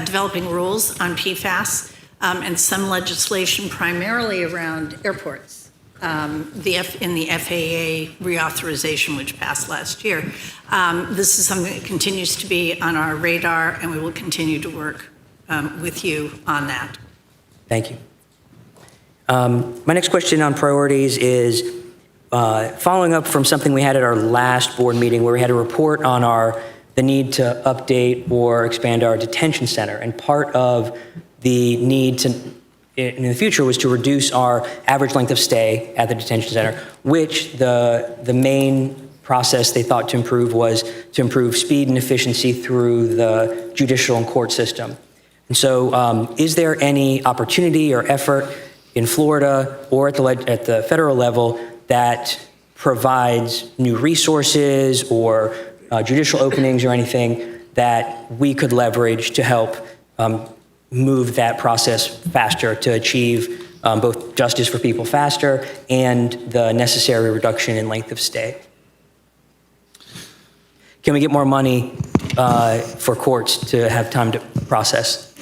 developing rules on PFAS and some legislation primarily around airports. In the FAA reauthorization, which passed last year. This is something that continues to be on our radar, and we will continue to work with you on that. Thank you. My next question on priorities is following up from something we had at our last board meeting where we had a report on the need to update or expand our detention center. And part of the need in the future was to reduce our average length of stay at the detention center, which the main process they thought to improve was to improve speed and efficiency through the judicial and court system. And so is there any opportunity or effort in Florida or at the federal level that provides new resources or judicial openings or anything that we could leverage to help move that process faster to achieve both justice for people faster and the necessary reduction in length of stay? Can we get more money for courts to have time to process?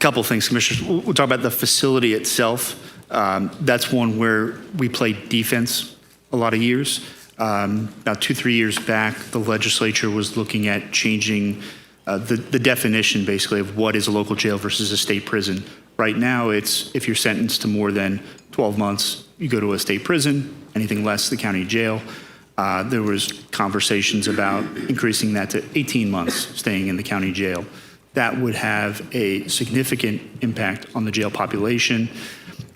Couple things, Commissioners. We'll talk about the facility itself. That's one where we played defense a lot of years. About 2-3 years back, the legislature was looking at changing the definition, basically, of what is a local jail versus a state prison. Right now, it's if you're sentenced to more than 12 months, you go to a state prison. Anything less, the county jail. There was conversations about increasing that to 18 months, staying in the county jail. That would have a significant impact on the jail population.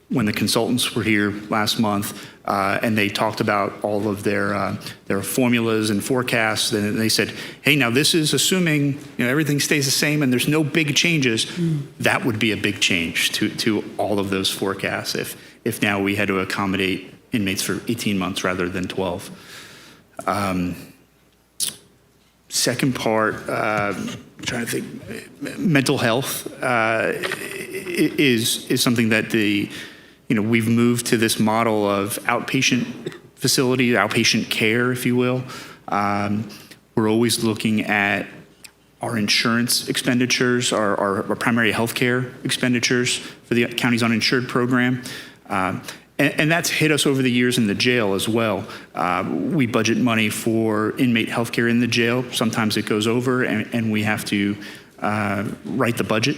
When the consultants were here last month and they talked about all of their formulas and forecasts, and they said, hey, now this is assuming everything stays the same and there's no big changes. That would be a big change to all of those forecasts if now we had to accommodate inmates for 18 months rather than 12. Second part, trying to think, mental health is something that we've moved to this model of outpatient facility, outpatient care, if you will. We're always looking at our insurance expenditures, our primary health care expenditures for the county's uninsured program. And that's hit us over the years in the jail as well. We budget money for inmate health care in the jail. Sometimes it goes over and we have to write the budget.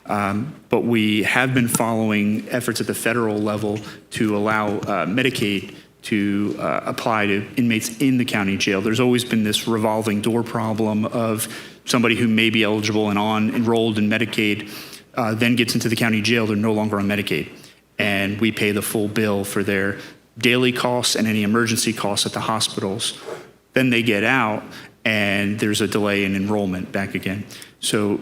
But we have been following efforts at the federal level to allow Medicaid to apply to inmates in the county jail. There's always been this revolving door problem of somebody who may be eligible and enrolled in Medicaid, then gets into the county jail, they're no longer on Medicaid. And we pay the full bill for their daily costs and any emergency costs at the hospitals. Then they get out and there's a delay in enrollment back again. So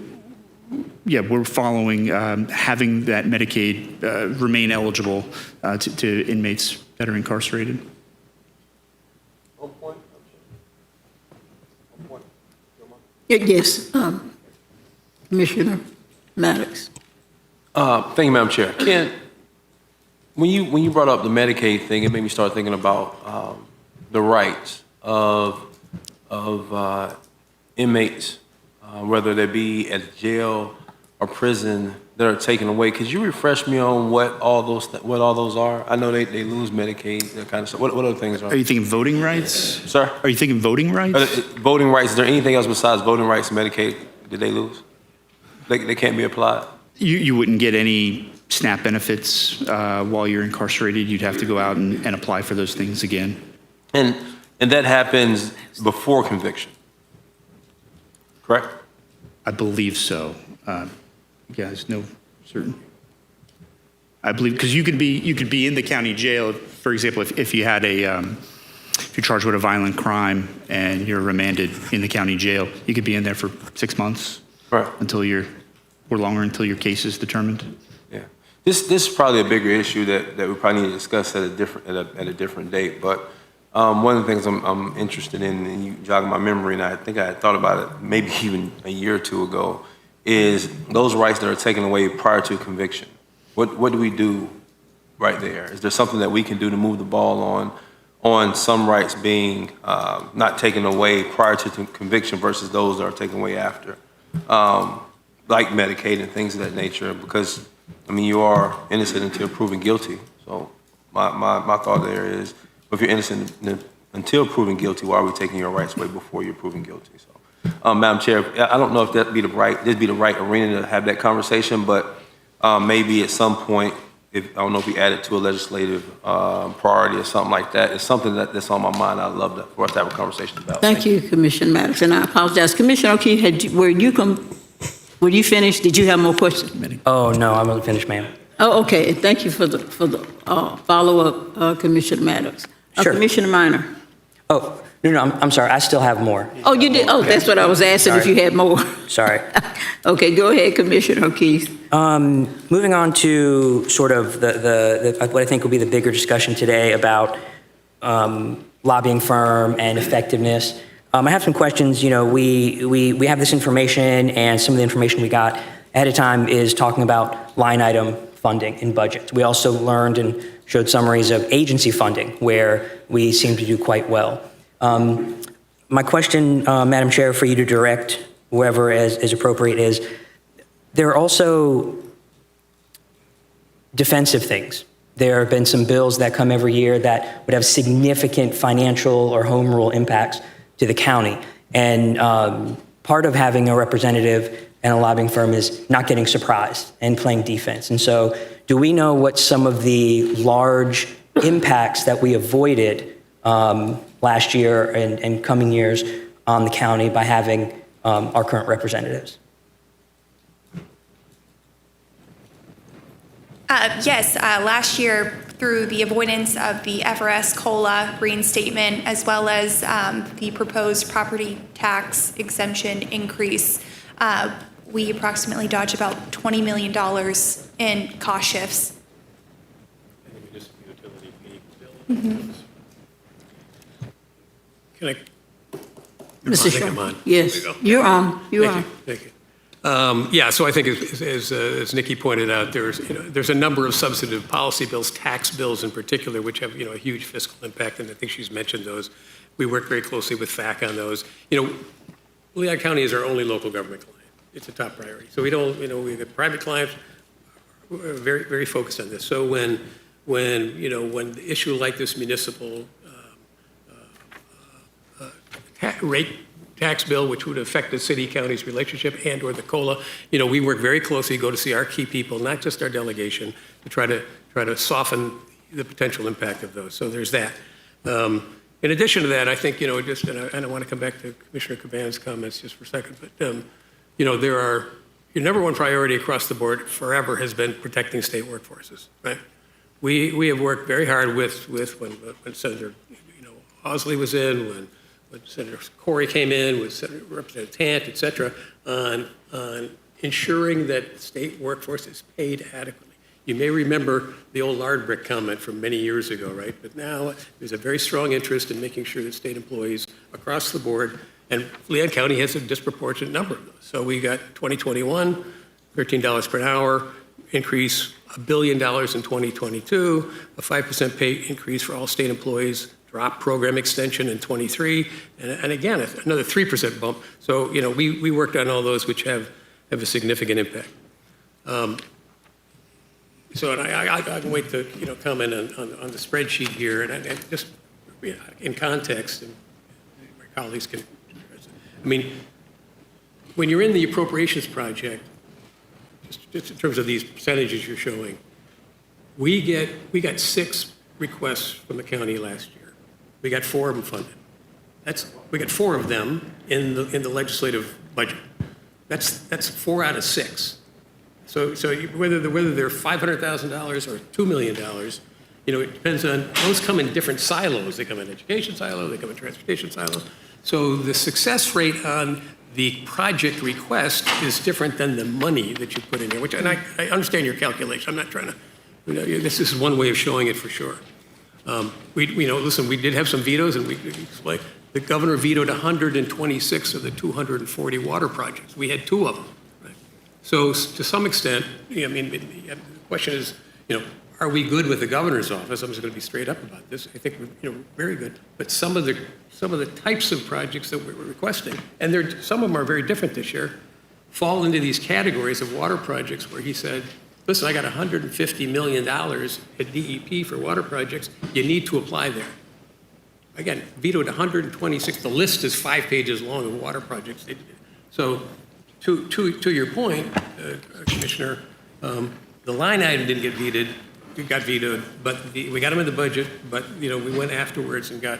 yeah, we're following having that Medicaid remain eligible to inmates that are incarcerated. Yes, Commissioner Maddox. Thank you, Madam Chair. Ken, when you brought up the Medicaid thing, it made me start thinking about the rights of inmates, whether they be at jail or prison, that are taken away. Could you refresh me on what all those are? I know they lose Medicaid, that kind of stuff. What other things are? Are you thinking voting rights? Sir? Are you thinking voting rights? Voting rights. Is there anything else besides voting rights and Medicaid that they lose? They can't be applied? You wouldn't get any SNAP benefits while you're incarcerated. You'd have to go out and apply for those things again. And that happens before conviction, correct? I believe so. There's no certain. I believe because you could be in the county jail, for example, if you had if you're charged with a violent crime and you're remanded in the county jail, you could be in there for 6 months, Right. or longer until your case is determined. Yeah. This is probably a bigger issue that we probably need to discuss at a different date. But one of the things I'm interested in, and you jog my memory, and I think I had thought about it maybe even a year or two ago, is those rights that are taken away prior to conviction. What do we do right there? Is there something that we can do to move the ball on some rights being not taken away prior to conviction versus those that are taken away after, like Medicaid and things of that nature? Because I mean, you are innocent until proven guilty. So my thought there is, if you're innocent until proven guilty, why are we taking your rights away before you're proven guilty? So. Madam Chair, I don't know if that'd be the right arena to have that conversation, but maybe at some point, I don't know if we add it to a legislative priority or something like that. It's something that's on my mind. I'd love for us to have a conversation about. Thank you, Commissioner Maddox, and I apologize. Commissioner O'Keefe, were you finished? Did you have more questions? Oh, no, I wasn't finished, ma'am. Oh, okay. Thank you for the follow-up, Commissioner Maddox. Sure. Commissioner Minor. Oh, no, I'm sorry. I still have more. Oh, you did? Oh, that's what I was asking, if you had more. Sorry. Okay, go ahead, Commissioner O'Keefe. Moving on to sort of the what I think will be the bigger discussion today about lobbying firm and effectiveness. I have some questions. We have this information, and some of the information we got ahead of time is talking about line item funding in budgets. We also learned and showed summaries of agency funding where we seem to do quite well. My question, Madam Chair, for you to direct whoever is appropriate is, there are also defensive things. There have been some bills that come every year that would have significant financial or home rule impacts to the county. And part of having a representative and a lobbying firm is not getting surprised and playing defense. And so do we know what some of the large impacts that we avoided last year and coming years on the county by having our current representatives? Yes, last year, through the avoidance of the FRS COLA reinstatement, as well as the proposed property tax exemption increase, we approximately dodged about $20 million in cost shifts. Can I? Mr. I think Shaw. I'm on. Yes, There you go. you're on. You're on. Thank you. Yeah, so I think as Nikki pointed out, there's a number of substantive policy bills, tax bills in particular, which have, a huge fiscal impact, and I think she's mentioned those. We work very closely with FAC on those. Lehigh County is our only local government client. It's a top priority. So we don't, we have private clients, we're very, very focused on this. So when the issue like this municipal tax bill, which would affect the city-county's relationship and/or the COLA, we work very closely, go to see our key people, not just our delegation, to try to soften the potential impact of those. So there's that. In addition to that, I think, and I want to come back to Commissioner Caban's comments just for a second, but, your number one priority across the board forever has been protecting state workforces, right? We have worked very hard with when Senator, Osley was in, when Senator Corey came in, with Senator Representative Tant, et cetera, on ensuring that state workforce is paid adequately. You may remember the old lard brick comment from many years ago, right? But now there's a very strong interest in making sure that state employees across the board, and Lehigh County has a disproportionate number of those. So we got 2021, $13 per hour increase, $1 billion in 2022, a 5% pay increase for all state employees, drop program extension in 23, and again, another 3% bump. So, we worked on all those which have a significant impact. So, and I can wait to, comment on the spreadsheet here, and just in context, and my colleagues can address it. I mean, when you're in the appropriations project, just in terms of these percentages you're showing, we got 6 requests from the county last year. We got 4 of them funded. We got 4 of them in the legislative budget. That's 4 out of 6. So whether they're $500,000 or $2 million, it depends on, those come in different silos. They come in education silo, they come in transportation silo. So the success rate on the project request is different than the money that you put in there, and I understand your calculation. I'm not trying to, this is one way of showing it for sure. Listen, we did have some vetoes, and we explained. The governor vetoed 126 of the 240 water projects. We had 2 of them. Right? So to some extent, the question is, are we good with the governor's office? I'm just going to be straight up about this. I think we're very good. But some of the types of projects that we were requesting, and some of them are very different this year, fall into these categories of water projects where he said, listen, I got $150 million at DEP for water projects. You need to apply there. Again, vetoed 126. The list is 5 pages long of water projects. So to your point, Commissioner, the line item didn't get vetoed. It got vetoed, but we got them in the budget, but we went afterwards and got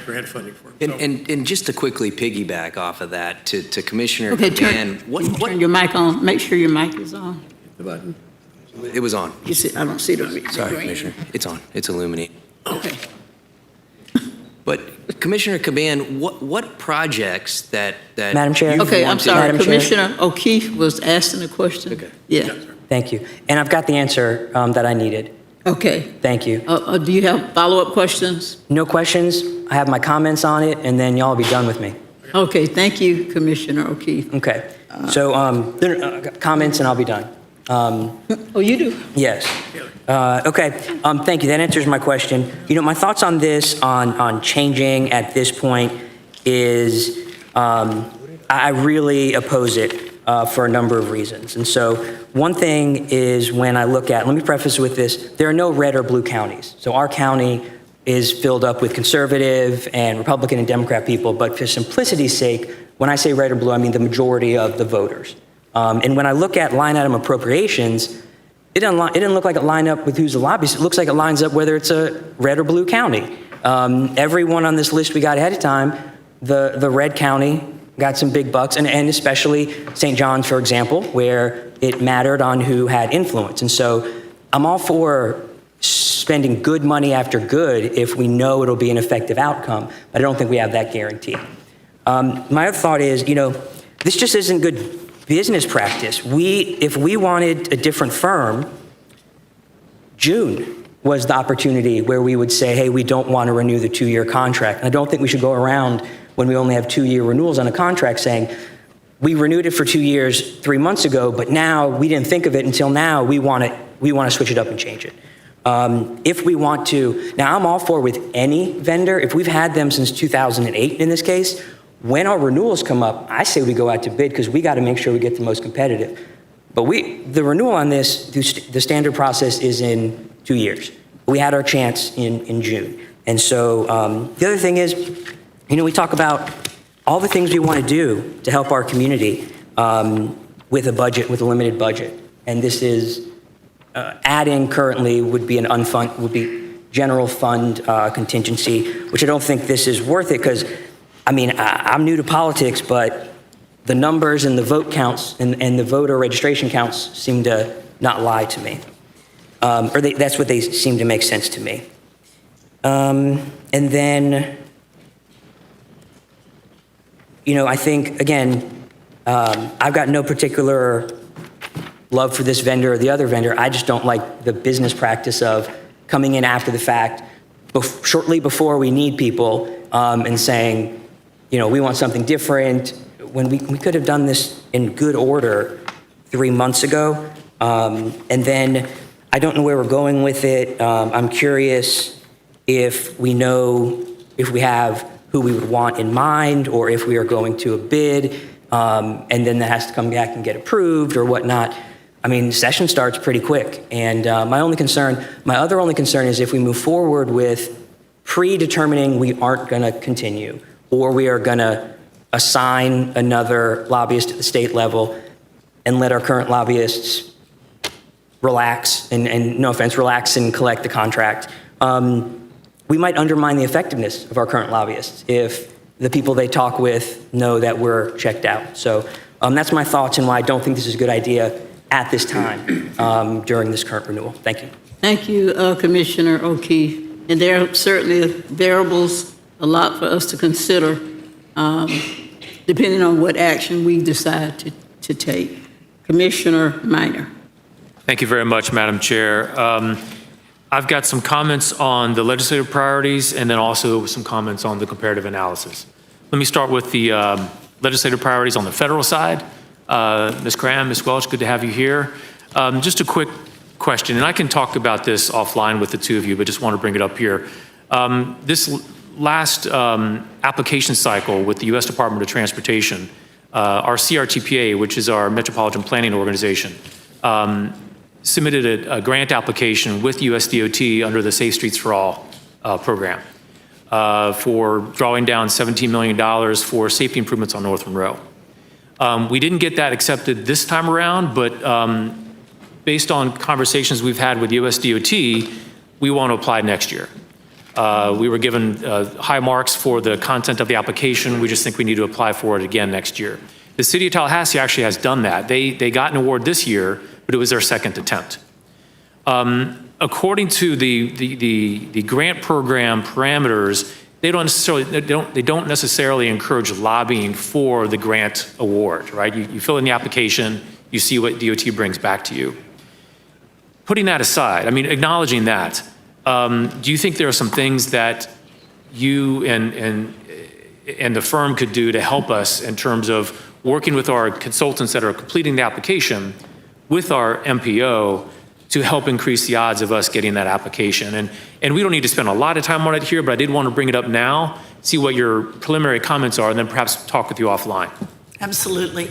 grant funding for them. And just to quickly piggyback off of that, to Commissioner Okay, Caban, turn your mic on. Make sure your mic is on. The button. It was on. You see, I don't see the Sorry, green. Commissioner. It's on. It's illuminated. Okay. But Commissioner Caban, what projects that Madam Chair? you've Okay, I'm wanted- sorry. Madam Chair? Commissioner O'Keefe was asking a question. Okay. Yeah. Thank you. And I've got the answer that I needed. Okay. Thank you. Do you have follow-up questions? No questions. I have my comments on it, and then y'all will be done with me. Okay, thank you, Commissioner O'Keefe. Okay. So comments, and I'll be done. Oh, you do? Yes. Okay. Thank you. That answers my question. My thoughts on this, on changing at this point, is I really oppose it. for a number of reasons. And so one thing is when I look at, let me preface with this, there are no red or blue counties. So our county is filled up with conservative and Republican and Democrat people, but for simplicity's sake, when I say red or blue, I mean the majority of the voters. And when I look at line item appropriations, it didn't look like it lined up with who's the lobbyist. It looks like it lines up whether it's a red or blue county. Everyone on this list we got ahead of time, the red county got some big bucks, and especially St. John's, for example, where it mattered on who had influence. And so I'm all for spending good money after good if we know it'll be an effective outcome, but I don't think we have that guarantee. My other thought is, this just isn't good business practice. If we wanted a different firm, June was the opportunity where we would say, hey, we don't want to renew the 2-year contract. And I don't think we should go around when we only have 2-year renewals on a contract saying, we renewed it for 2 years 3 months ago, but now we didn't think of it until now, we want to switch it up and change it. If we want to, now I'm all for with any vendor, if we've had them since 2008 in this case, when our renewals come up, I say we go out to bid because we got to make sure we get the most competitive. But the renewal on this, the standard process is in 2 years. We had our chance in June. And so the other thing is, we talk about all the things we want to do to help our community with a budget, with a limited budget. And this is adding currently would be general fund contingency, which I don't think this is worth it because, I'm new to politics, but the numbers and the vote counts and the voter registration counts seem to not lie to me. That's what they seem to make sense to me. And then, I think, again, I've got no particular love for this vendor or the other vendor. I just don't like the business practice of coming in after the fact, shortly before we need people, and saying, we want something different, when we could have done this in good order 3 months ago. And then I don't know where we're going with it. I'm curious if we have who we would want in mind, or if we are going to a bid, and then that has to come back and get approved or whatnot. Session starts pretty quick. And my other only concern is if we move forward with predetermining we aren't going to continue, or we are going to assign another lobbyist at the state level and let our current lobbyists relax, and no offense, relax and collect the contract. We might undermine the effectiveness of our current lobbyists if the people they talk with know that we're checked out. So that's my thoughts and why I don't think this is a good idea at this time during this current renewal. Thank you. Thank you, Commissioner O'Keefe. And there are certainly variables, a lot for us to consider, depending on what action we decide to take. Commissioner Minor. Thank you very much, Madam Chair. I've got some comments on the legislative priorities and then also some comments on the comparative analysis. Let me start with the legislative priorities on the federal side. Ms. Cram, Ms. Welch, good to have you here. Just a quick question, and I can talk about this offline with the two of you, but just want to bring it up here. This last application cycle with the U.S. Department of Transportation, our CRTPA, which is our Metropolitan Planning Organization, submitted a grant application with US DOT under the Safe Streets for All program for drawing down $17 million for safety improvements on North Monroe. We didn't get that accepted this time around, but based on conversations we've had with US DOT, we want to apply next year. We were given high marks for the content of the application. We just think we need to apply for it again next year. The city of Tallahassee actually has done that. They got an award this year, but it was their second attempt. According to the grant program parameters, they don't necessarily encourage lobbying for the grant award, right? You fill in the application, you see what DOT brings back to you. Putting that aside, acknowledging that, do you think there are some things that you and the firm could do to help us in terms of working with our consultants that are completing the application with our MPO to help increase the odds of us getting that application? And we don't need to spend a lot of time on it here, but I did want to bring it up now, see what your preliminary comments are, and then perhaps talk with you offline. Absolutely.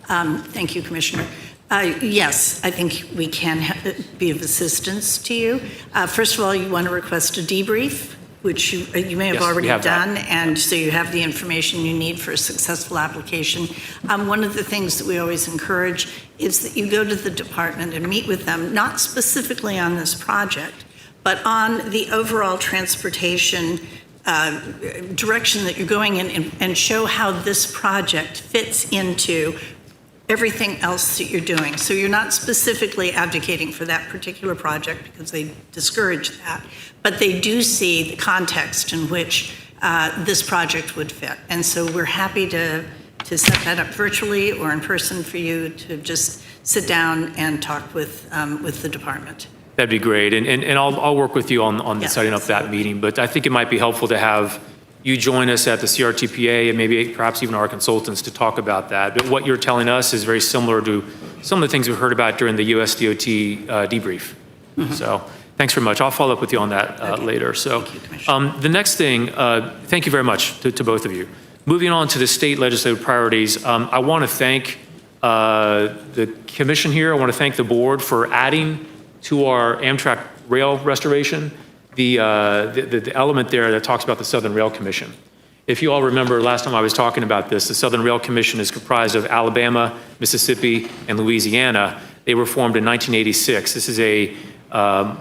Thank you, Commissioner. Yes, I think we can be of assistance to you. First of all, you want to request a debrief, which you may have Yes, we already have that. done, and so you have the information you need for a successful application. One of the things that we always encourage is that you go to the department and meet with them, not specifically on this project, but on the overall transportation direction that you're going in, and show how this project fits into everything else that you're doing. So you're not specifically advocating for that particular project because they discourage that, but they do see the context in which this project would fit. And so we're happy to set that up virtually or in person for you to just sit down and talk with the department. That'd be great. And I'll work with you on Yeah. setting up that meeting. But I think it might be helpful to have you join us at the CRTPA and maybe perhaps even our consultants to talk about that. But what you're telling us is very similar to some of the things we heard about during the USDOT debrief. So thanks very much. I'll follow up with you on that later. So Thank you, Commissioner. the next thing, thank you very much to both of you. Moving on to the state legislative priorities, I want to thank the commission here. I want to thank the board for adding to our Amtrak rail restoration the element there that talks about the Southern Rail Commission. If you all remember last time I was talking about this, the Southern Rail Commission is comprised of Alabama, Mississippi, and Louisiana. They were formed in 1986. This is a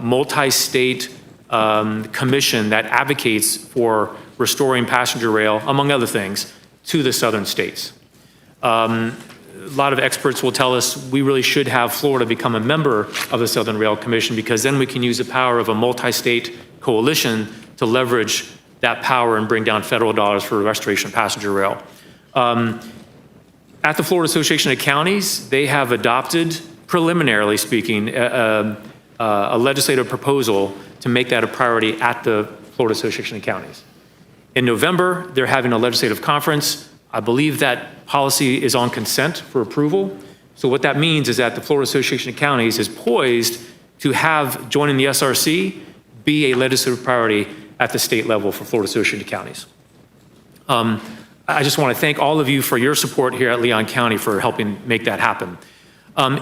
multi-state commission that advocates for restoring passenger rail, among other things, to the southern states. A lot of experts will tell us we really should have Florida become a member of the Southern Rail Commission because then we can use the power of a multi-state coalition to leverage that power and bring down federal dollars for restoration of passenger rail. At the Florida Association of Counties, they have adopted, preliminarily speaking, a legislative proposal to make that a priority at the Florida Association of Counties. In November, they're having a legislative conference. I believe that policy is on consent for approval. So what that means is that the Florida Association of Counties is poised to have joining the SRC be a legislative priority at the state level for Florida Association of Counties. I just want to thank all of you for your support here at Leon County for helping make that happen.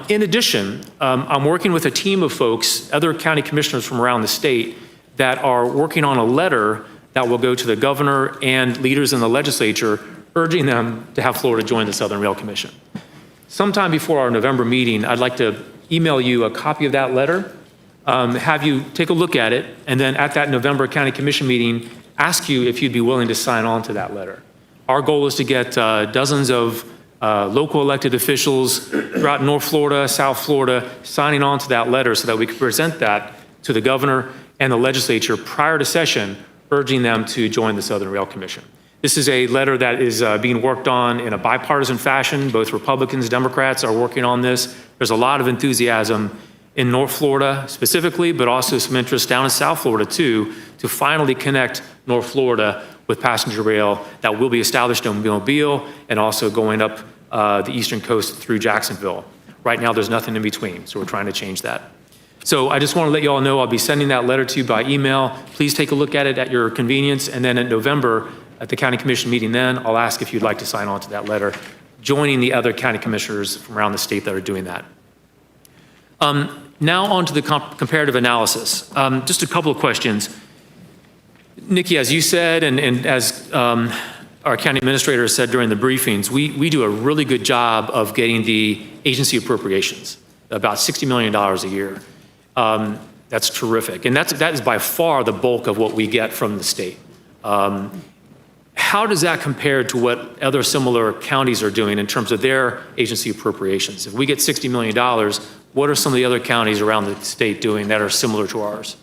In addition, I'm working with a team of folks, other county commissioners from around the state, that are working on a letter that will go to the governor and leaders in the legislature urging them to have Florida join the Southern Rail Commission. Sometime before our November meeting, I'd like to email you a copy of that letter, have you take a look at it, and then at that November County Commission meeting, ask you if you'd be willing to sign on to that letter. Our goal is to get dozens of local elected officials throughout North Florida, South Florida, signing on to that letter so that we can present that to the governor and the legislature prior to session, urging them to join the Southern Rail Commission. This is a letter that is being worked on in a bipartisan fashion. Both Republicans, Democrats are working on this. There's a lot of enthusiasm in North Florida specifically, but also some interest down in South Florida too, to finally connect North Florida with passenger rail that will be established in Mobile and also going up the eastern coast through Jacksonville. Right now, there's nothing in between, so we're trying to change that. So I just want to let you all know I'll be sending that letter to you by email. Please take a look at it at your convenience, and then in November, at the county commission meeting then, I'll ask if you'd like to sign on to that letter, joining the other county commissioners from around the state that are doing that. Now on to the comparative analysis. Just a couple of questions. Nikki, as you said, and as our county administrator said during the briefings, we do a really good job of getting the agency appropriations, about $60 million a year. That's terrific. And that is by far the bulk of what we get from the state. How does that compare to what other similar counties are doing in terms of their agency appropriations? If we get $60 million, what are some of the other counties around the state doing that are similar to ours?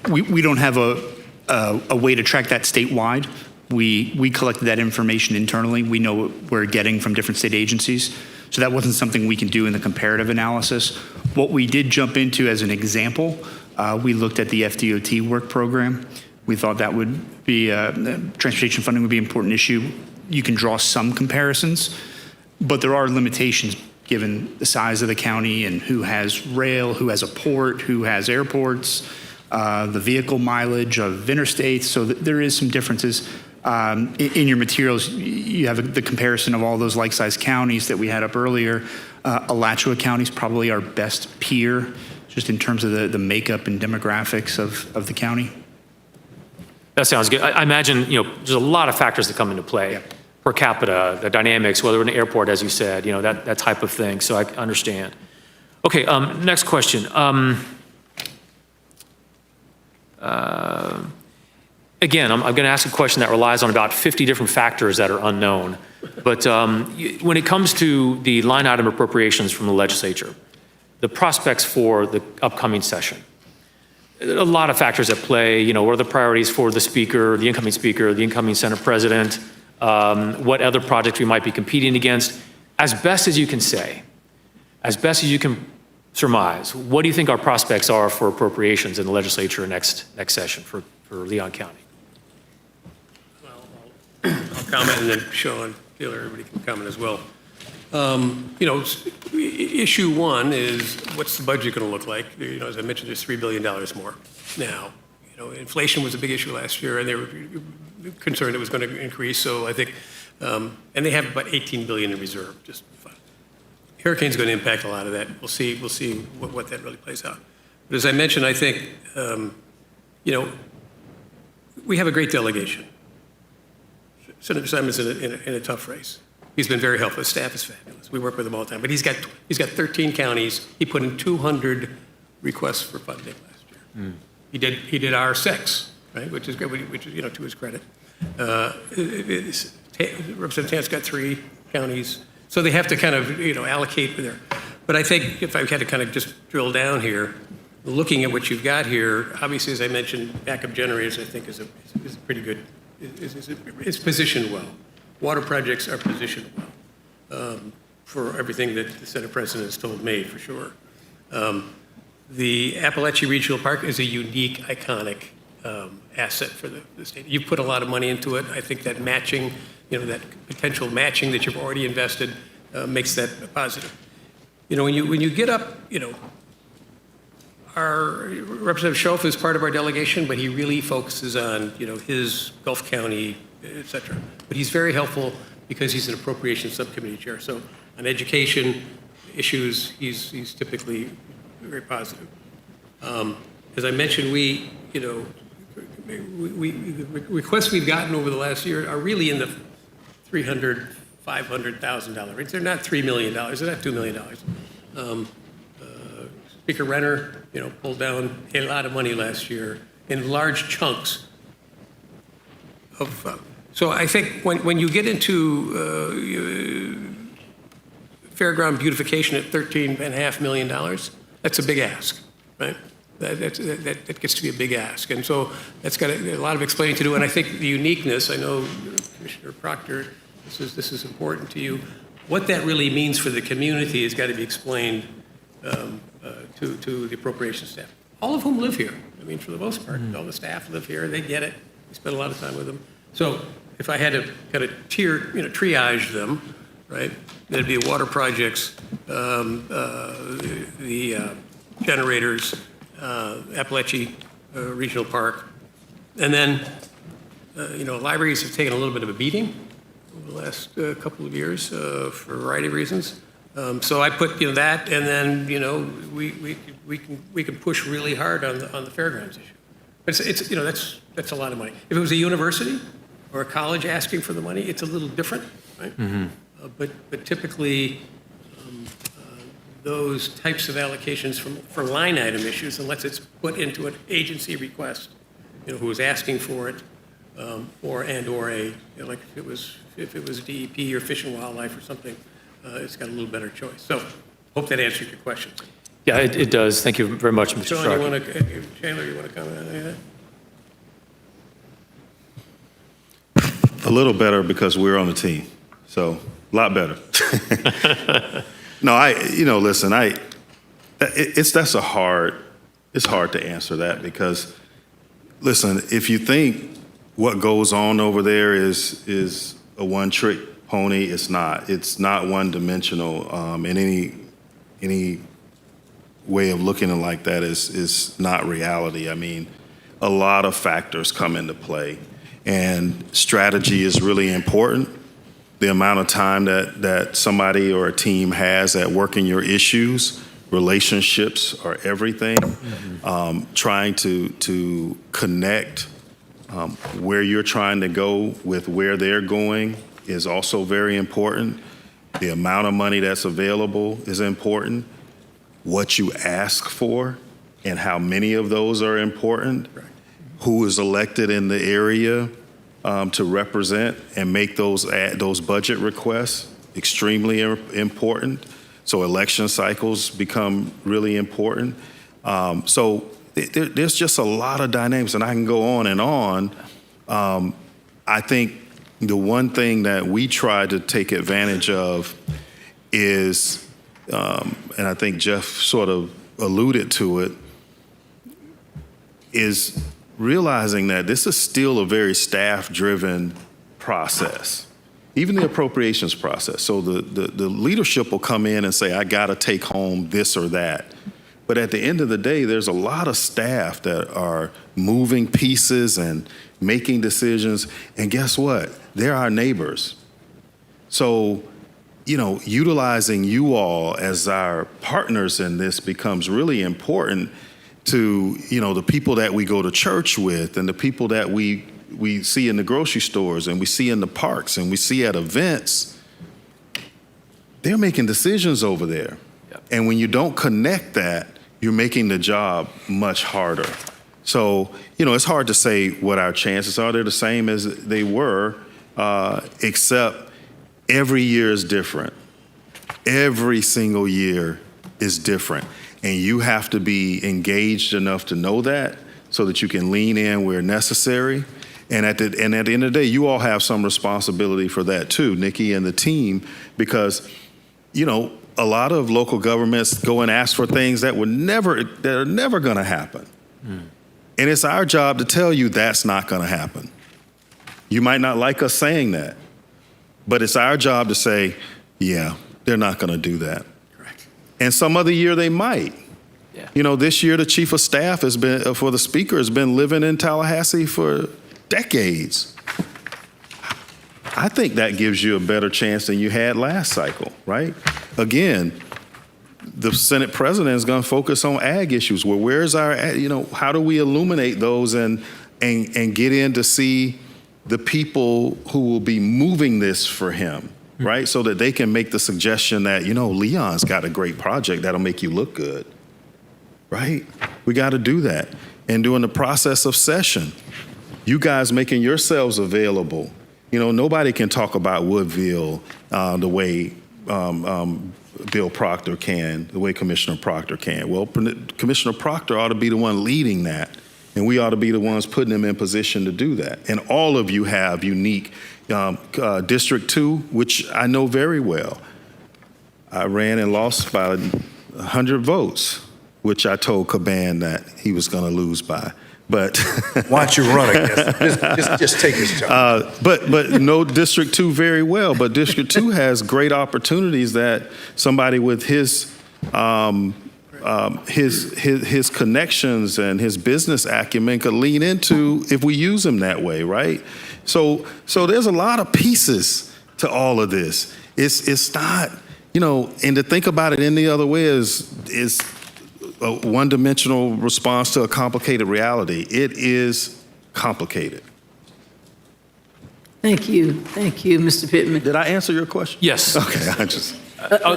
We don't have a way to track that statewide. We collected that information internally. We know what we're getting from different state agencies. So that wasn't something we can do in the comparative analysis. What we did jump into as an example, we looked at the FDOT work program. We thought that would be, transportation funding would be an important issue. You can draw some comparisons, but there are limitations given the size of the county and who has rail, who has a port, who has airports, the vehicle mileage of interstates. So there is some differences. In your materials, you have the comparison of all those like-sized counties that we had up earlier. Alachua County is probably our best peer, just in terms of the makeup and demographics of the county. That sounds good. I imagine, there's a lot of factors that come into play. Yeah. Per capita, the dynamics, whether in an airport, as you said, that type of thing. So I understand. Okay, next question. Again, I'm going to ask a question that relies on about 50 different factors that are unknown. But when it comes to the line item appropriations from the legislature, the prospects for the upcoming session, a lot of factors at play. What are the priorities for the speaker, the incoming Senate president, what other projects we might be competing against. As best as you can say, as best as you can surmise, what do you think our prospects are for appropriations in the legislature next session for Leon County? I'll comment, and then Sean, Taylor, everybody can comment as well. Issue one is, what's the budget going to look like? As I mentioned, there's $3 billion more now. Inflation was a big issue last year, and they were concerned it was going to increase. So I think, and they have about $18 billion in reserve. Just fine. Hurricane's going to impact a lot of that. We'll see what that really plays out. But as I mentioned, I think, we have a great delegation. Senator Simon's in a tough race. He's been very helpful. His staff is fabulous. We work with him all the time. But he's got 13 counties. He put in 200 requests for funding last year. He did our 6, right? Which is good. Which is to his credit. Representative Tant's got 3 counties, so they have to kind of allocate there. But I think if I had to kind of just drill down here, looking at what you've got here, obviously, as I mentioned, backup generators I think is pretty good. It's positioned well. Water projects are positioned well for everything that the Senate President has told me, for sure. The Appalachia Regional Park is a unique, iconic asset for the state. You've put a lot of money into it. I think that matching, that potential matching that you've already invested makes that positive. When you get up, our Representative Schoaf is part of our delegation, but he really focuses on, his Gulf County, et cetera. But he's very helpful because he's an appropriations subcommittee chair. So on education issues, he's typically very positive. As I mentioned, the requests we've gotten over the last year are really in the $300,000, $500,000 range. They're not $3 million. They're not $2 million. Speaker Renner, pulled down a lot of money last year in large chunks of. So I think when you get into fairground beautification at $13.5 million, that's a big ask, right? That gets to be a big ask, and so that's got a lot of explaining to do. And I think the uniqueness. I know Commissioner Proctor, this is important to you. What that really means for the community has got to be explained to the appropriations staff, all of whom live here. I mean, for the most part, all the staff live here. They get it. We spend a lot of time with them. So if I had to kind of triage them, right, that'd be water projects, the generators, Appalachia Regional Park, and then, libraries have taken a little bit of a beating over the last couple of years for a variety of reasons. So I put that, and then we can push really hard on the fairgrounds issue. But it's that's a lot of money. If it was a university or a college asking for the money, it's a little different, right? Mm-hmm. But typically those types of allocations for line item issues, unless it's put into an agency request, who is asking for it, or a like if it was DEP or Fish and Wildlife or something. It's got a little better choice. So, hope that answered your question. Yeah, it does. Thank you very much, Mr. Sharkey. Chandler, you want to comment on any of that? A little better because we're on the team, so a lot better. No, listen, it's hard to answer that because, listen, if you think what goes on over there is a one-trick pony, it's not. It's not one-dimensional in any way of looking at it like that is not reality. I mean, a lot of factors come into play. and strategy is really important. The amount of time that somebody or a team has at working your issues, relationships are everything. Trying to connect where you're trying to go with where they're going is also very important. The amount of money that's available is important. What you ask for and how many of those are important. Who is elected in the area to represent and make those budget requests extremely important. So election cycles become really important. So there's just a lot of dynamics, and I can go on and on. I think the one thing that we try to take advantage of is, and I think Jeff sort of alluded to it, is realizing that this is still a very staff-driven process, even the appropriations process. So the leadership will come in and say, I got to take home this or that. But at the end of the day, there's a lot of staff that are moving pieces and making decisions. And guess what? They're our neighbors. So, utilizing you all as our partners in this becomes really important to, the people that we go to church with and the people that we see in the grocery stores and we see in the parks and we see at events. They're making decisions over there. Yep. And when you don't connect that, you're making the job much harder. So, it's hard to say what our chances are. They're the same as they were, except every year is different. Every single year is different. And you have to be engaged enough to know that so that you can lean in where necessary. And at the end of the day, you all have some responsibility for that too, Nikki and the team, because, a lot of local governments go and ask for things that are never going to happen. And it's our job to tell you that's not going to happen. You might not like us saying that, but it's our job to say, yeah, they're not going to do that. And some other year they might. Yeah. This year the chief of staff for the speaker has been living in Tallahassee for decades. I think that gives you a better chance than you had last cycle, right? Again, the Senate president is going to focus on ag issues. Well, where's our, how do we illuminate those and get in to see the people who will be moving this for him? Right? So that they can make the suggestion that, Leon's got a great project that'll make you look good. Right? We got to do that. And during the process of session, you guys making yourselves available. Nobody can talk about Woodville the way Bill Proctor can, the way Commissioner Proctor can. Well, Commissioner Proctor ought to be the one leading that. And we ought to be the ones putting them in position to do that. And all of you have unique District 2, which I know very well. I ran and lost by 100 votes, which I told Caban that he was going to lose by. But why don't you run again? Just take his job. But know District 2 very well. But District 2 has great opportunities that somebody with his connections and his business acumen could lean into if we use him that way, right? So there's a lot of pieces to all of this. It's not, and to think about it any other way is a one-dimensional response to a complicated reality. It is complicated. Thank you, Mr. Pittman. Did I answer your question? Yes. Okay, I just.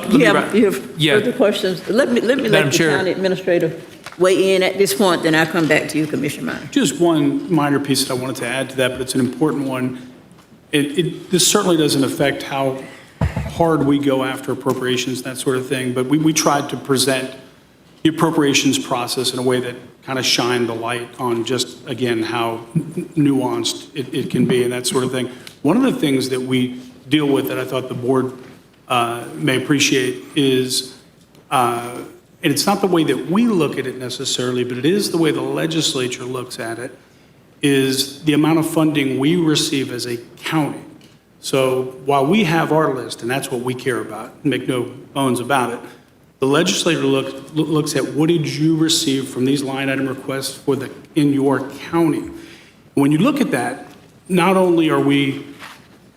You have further questions? Let me let the county administrator weigh in at this point, then I'll come back to you, Commissioner Meyer. Just one minor piece that I wanted to add to that, but it's an important one. This certainly doesn't affect how hard we go after appropriations, that sort of thing, but we tried to present the appropriations process in a way that kind of shined the light on just, again, how nuanced it can be and that sort of thing. One of the things that we deal with that I thought the board may appreciate is, and it's not the way that we look at it necessarily, but it is the way the legislature looks at it, is the amount of funding we receive as a county. So while we have our list, and that's what we care about, make no bones about it, the legislature looks at what did you receive from these line item requests in your county. When you look at that, not only are we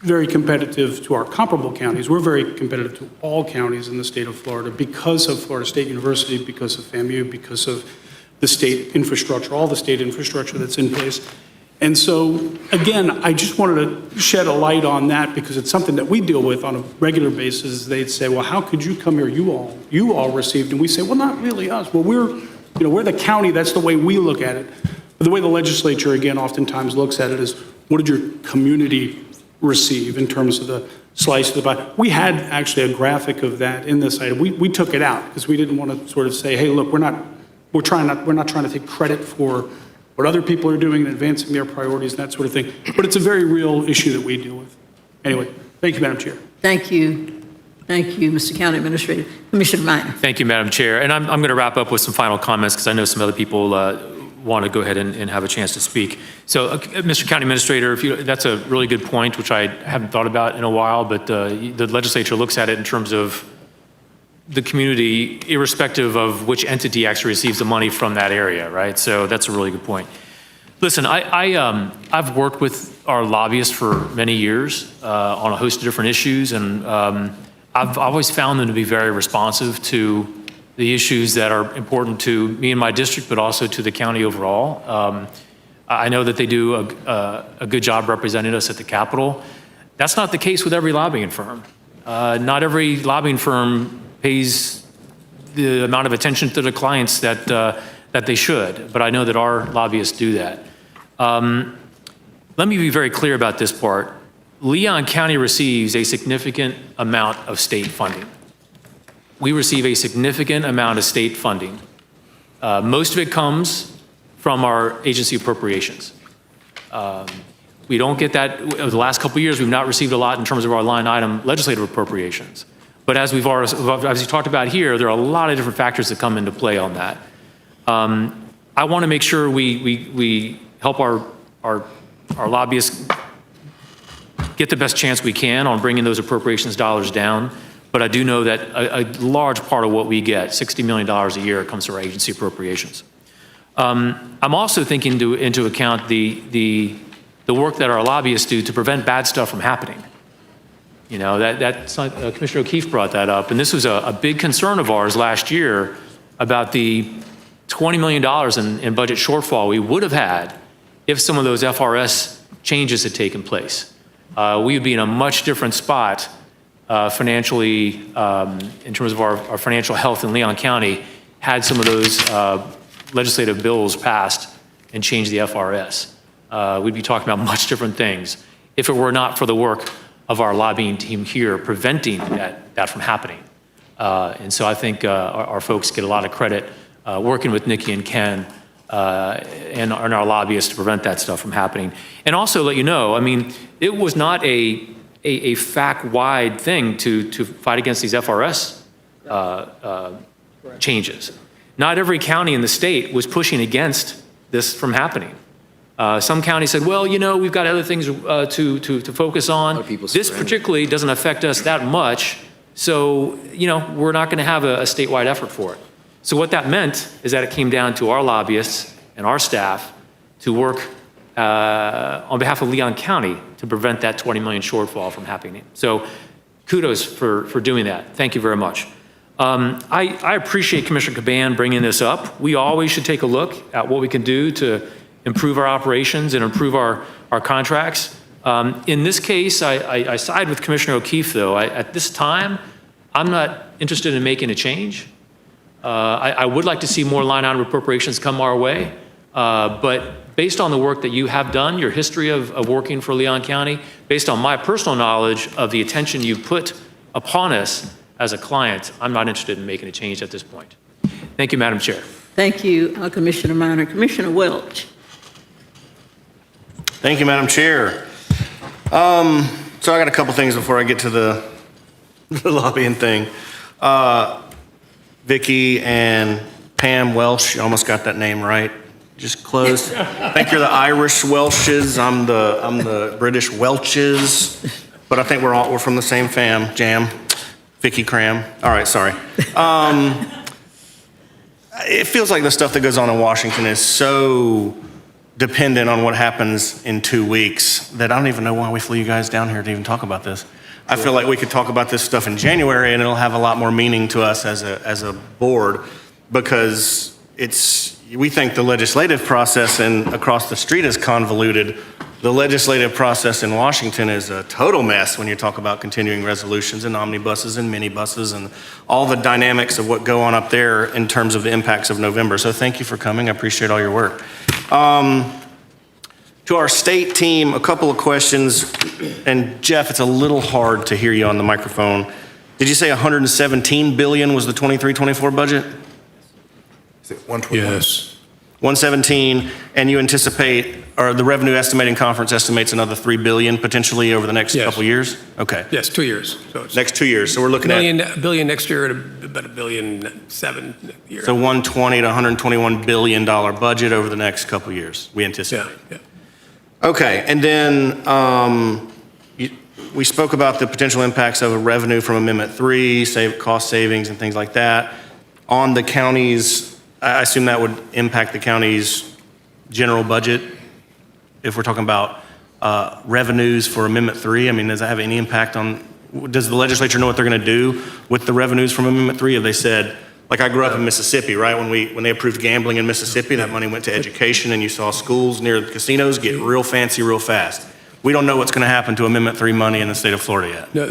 very competitive to our comparable counties, we're very competitive to all counties in the state of Florida because of Florida State University, because of FAMU, because of the state infrastructure, all the state infrastructure that's in place. And so, again, I just wanted to shed a light on that because it's something that we deal with on a regular basis. They'd say, well, how could you come here? You all received. And we say, well, not really us. Well, we're the county. That's the way we look at it. But the way the legislature, again, oftentimes looks at it is, what did your community receive in terms of the slice of the pie? We had actually a graphic of that in this item. We took it out because we didn't want to sort of say, hey, look, we're not trying to take credit for what other people are doing and advancing their priorities and that sort of thing. But it's a very real issue that we deal with. Anyway, thank you, Madam Chair. Thank you. Thank you, Mr. County Administrator. Commissioner Minor. Thank you, Madam Chair. And I'm going to wrap up with some final comments because I know some other people want to go ahead and have a chance to speak. So, Mr. County Administrator, that's a really good point, which I haven't thought about in a while, but the legislature looks at it in terms of the community, irrespective of which entity actually receives the money from that area, right? So that's a really good point. Listen, I've worked with our lobbyists for many years on a host of different issues, and I've always found them to be very responsive to the issues that are important to me and my district, but also to the county overall. I know that they do a good job representing us at the Capitol. That's not the case with every lobbying firm. Not every lobbying firm pays the amount of attention to the clients that they should, but I know that our lobbyists do that. Let me be very clear about this part. Leon County receives a significant amount of state funding. We receive a significant amount of state funding. Most of it comes from our agency appropriations. We don't get that. Over the last couple of years, we've not received a lot in terms of our line item legislative appropriations. But as we talked about here, there are a lot of different factors that come into play on that. I want to make sure we help our lobbyists get the best chance we can on bringing those appropriations dollars down. But I do know that a large part of what we get, $60 million a year, comes from our agency appropriations. I'm also taking into account the work that our lobbyists do to prevent bad stuff from happening. You know, Commissioner O'Keefe brought that up, and this was a big concern of ours last year about the $20 million in budget shortfall we would have had if some of those FRS changes had taken place. We would be in a much different spot financially in terms of our financial health in Leon County had some of those legislative bills passed and changed the FRS. We'd be talking about much different things if it were not for the work of our lobbying team here preventing that from happening. And so I think our folks get a lot of credit working with Nikki and Ken and our lobbyists to prevent that stuff from happening. And also let you know, I mean, it was not a FAC-wide thing to fight against these FRS changes. Not every county in the state was pushing against this from happening. Some counties said, well, you know, we've got other things to focus on. This particularly doesn't affect us that much, so, you know, we're not going to have a statewide effort for it. So what that meant is that it came down to our lobbyists and our staff to work on behalf of Leon County to prevent that 20 million shortfall from happening. So kudos for doing that. Thank you very much. I appreciate Commissioner Caban bringing this up. We always should take a look at what we can do to improve our operations and improve our contracts. In this case, I side with Commissioner O'Keefe, though. At this time, I'm not interested in making a change. I would like to see more line item appropriations come our way, but based on the work that you have done, your history of working for Leon County, based on my personal knowledge of the attention you've put upon us as a client, I'm not interested in making a change at this point. Thank you, Madam Chair. Thank you, Commissioner Minor. Commissioner Welch. Thank you, Madam Chair. So I got a couple things before I get to the lobbying thing. Vicki and Pam Welsh, you almost got that name right. Just close. I think you're the Irish Welshes. I'm the British Welches. But I think we're from the same jam. Vicki Cram. All right, sorry. It feels like the stuff that goes on in Washington is so dependent on what happens in 2 weeks that I don't even know why we flew you guys down here to even talk about this. I feel like we could talk about this stuff in January and it'll have a lot more meaning to us as a board, because we think the legislative process across the street is convoluted. The legislative process in Washington is a total mess when you talk about continuing resolutions and omnibuses and minibuses and all the dynamics of what go on up there in terms of the impacts of November. So thank you for coming. I appreciate all your work. To our state team, a couple of questions. And Jeff, it's a little hard to hear you on the microphone. Did you say 117 billion was the 23-24 budget? Is it 121? Yes. 117, and you anticipate, or the revenue estimating conference estimates another 3 billion potentially over the next Yes. couple years? Okay. Yes, 2 years. So it's Next 2 years. So we're looking at billion next year and about $1.7 billion next year. so 120 to 121 billion dollar budget over the next couple years. We anticipate. Yeah. Okay, and then we spoke about the potential impacts of a revenue from Amendment 3, cost savings and things like that. On the county's, I assume that would impact the county's general budget if we're talking about revenues for Amendment 3. I mean, does that have any impact on, does the legislature know what they're going to do with the revenues from Amendment 3? Have they said, like I grew up in Mississippi, right? When they approved gambling in Mississippi, that money went to education and you saw schools near the casinos get real fancy real fast. We don't know what's going to happen to Amendment 3 money in the state of Florida yet. No,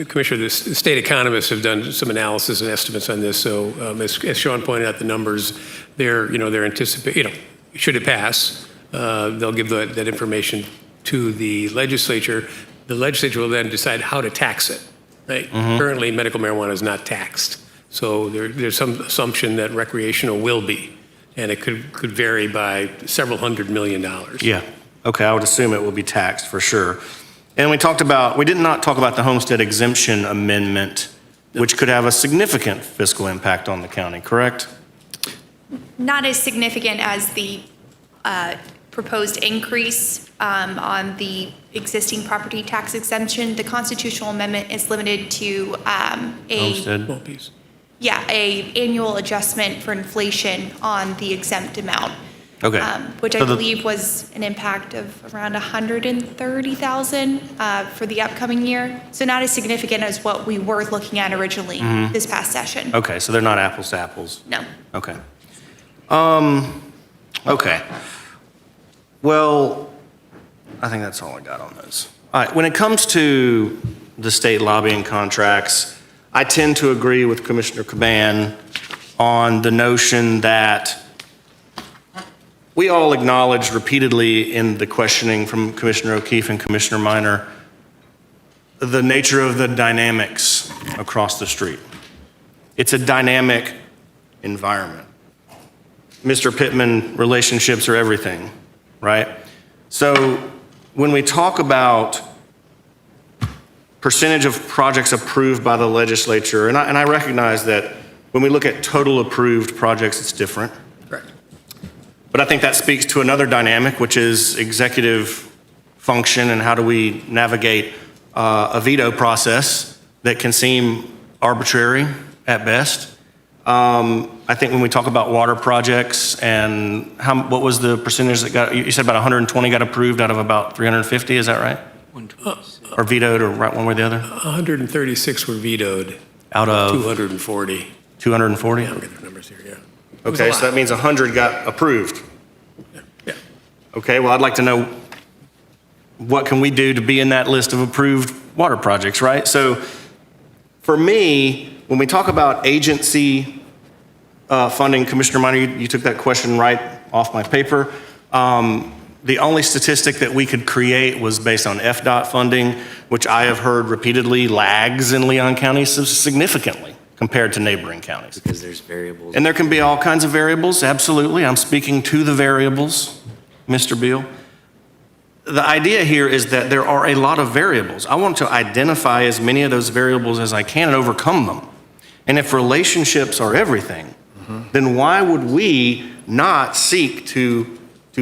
Commissioner, the state economists have done some analysis and estimates on this. So as Sean pointed out, the numbers, they're anticipating, should it pass, they'll give that information to the legislature. The legislature will then decide how to tax it. Right? Mm-hmm. Currently, medical marijuana is not taxed. So there's some assumption that recreational will be, and it could vary by several $100 million. Yeah. Okay, I would assume it will be taxed for sure. And we did not talk about the homestead exemption amendment, which could have a significant fiscal impact on the county, correct? Not as significant as the proposed increase on the existing property tax exemption. The constitutional amendment is limited to Homestead. Small piece. a annual adjustment for inflation on the exempt amount. Okay. Which I So believe was an impact of around 130,000 for the upcoming year. So not as significant as what we were looking at originally this past session. Okay, so they're not apples to apples. No. Okay. Okay. Well, I think that's all I got on those. All right, when it comes to the state lobbying contracts, I tend to agree with Commissioner Caban on the notion that we all acknowledged repeatedly in the questioning from Commissioner O'Keefe and Commissioner Minor the nature of the dynamics across the street. It's a dynamic environment. Mr. Pittman, relationships are everything, right? So when we talk about percentage of projects approved by the legislature, and I recognize that when we look at total approved projects, it's different. Correct. But I think that speaks to another dynamic, which is executive function and how do we navigate a veto process that can seem arbitrary at best. I think when we talk about water projects and what was the percentage that you said about 120 got approved out of about 350, is that right? Or vetoed, or right one way or the other? 136 were vetoed. Out of 240. 240? I'll get the numbers here, yeah. Okay, so that means 100 got approved. Yeah. Okay, well, I'd like to know what can we do to be in that list of approved water projects, right? So for me, when we talk about agency funding, Commissioner Minor, you took that question right off my paper. The only statistic that we could create was based on FDOT funding, which I have heard repeatedly lags in Leon County significantly compared to neighboring counties. Because there's variables. And there can be all kinds of variables, absolutely. I'm speaking to the variables, Mr. Beal. The idea here is that there are a lot of variables. I want to identify as many of those variables as I can and overcome them. And if relationships are everything, then why would we not seek to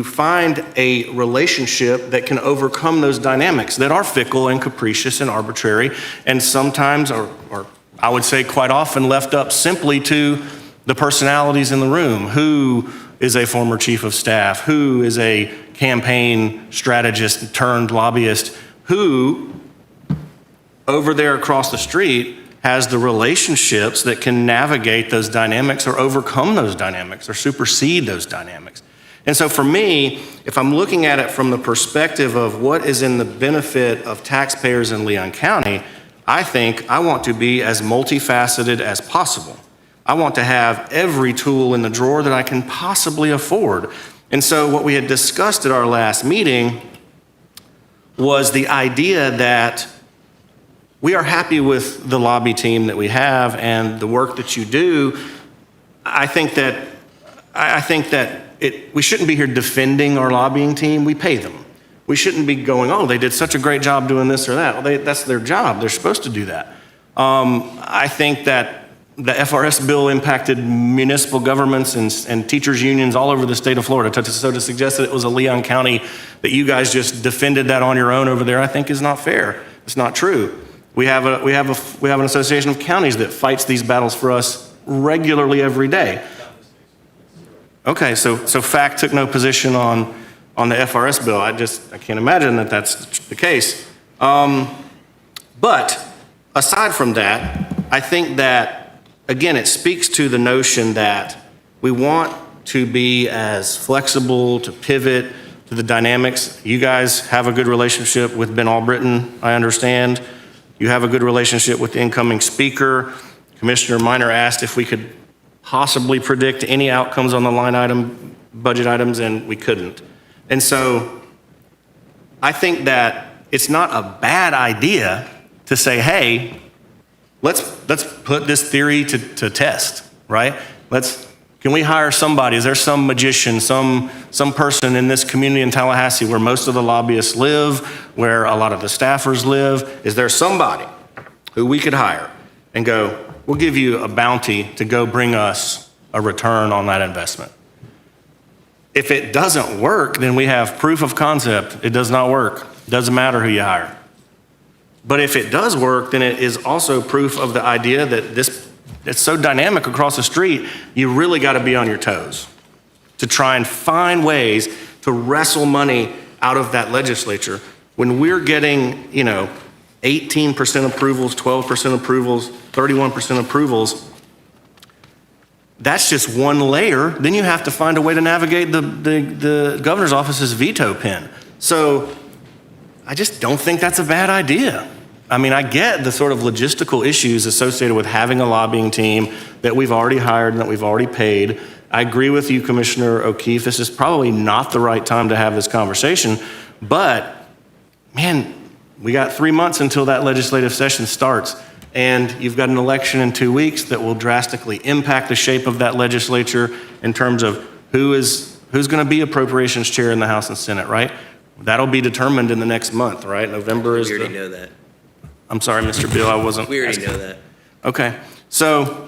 find a relationship that can overcome those dynamics that are fickle and capricious and arbitrary and sometimes, or I would say quite often, left up simply to the personalities in the room who is a former chief of staff, who is a campaign strategist turned lobbyist, who over there across the street has the relationships that can navigate those dynamics or overcome those dynamics or supersede those dynamics. And so for me, if I'm looking at it from the perspective of what is in the benefit of taxpayers in Leon County, I think I want to be as multifaceted as possible. I want to have every tool in the drawer that I can possibly afford. And so what we had discussed at our last meeting was the idea that we are happy with the lobby team that we have and the work that you do. I think that we shouldn't be here defending our lobbying team. We pay them. We shouldn't be going, oh, they did such a great job doing this or that. Well, that's their job. They're supposed to do that. I think that the FRS bill impacted municipal governments and teachers' unions all over the state of Florida. So to suggest that it was a Leon County, that you guys just defended that on your own over there, I think is not fair. It's not true. We have an association of counties that fights these battles for us regularly every day. Okay, so FACT took no position on the FRS bill. I can't imagine that that's the case. But aside from that, I think that, again, it speaks to the notion that we want to be as flexible, to pivot to the dynamics. You guys have a good relationship with Ben Albritton, I understand. You have a good relationship with the incoming speaker. Commissioner Minor asked if we could possibly predict any outcomes on the line item, budget items, and we couldn't. And so I think that it's not a bad idea to say, hey, let's put this theory to test, right? Can we hire somebody? Is there some magician, some person in this community in Tallahassee where most of the lobbyists live, where a lot of the staffers live? Is there somebody who we could hire and go, we'll give you a bounty to go bring us a return on that investment? If it doesn't work, then we have proof of concept. It does not work. It doesn't matter who you hire. But if it does work, then it is also proof of the idea that it's so dynamic across the street, you really got to be on your toes to try and find ways to wrestle money out of that legislature. When we're getting, 18% approvals, 12% approvals, 31% approvals, that's just one layer. Then you have to find a way to navigate the governor's office's veto pen. So I just don't think that's a bad idea. I mean, I get the sort of logistical issues associated with having a lobbying team that we've already hired and that we've already paid. I agree with you, Commissioner O'Keefe. This is probably not the right time to have this conversation. But, man, we got 3 months until that legislative session starts. And you've got an election in 2 weeks that will drastically impact the shape of that legislature in terms of who's going to be appropriations chair in the House and Senate, right? That'll be determined in the next month, right? November is We already know that. I'm sorry, Mr. Bill, I wasn't. We already know that. Okay, so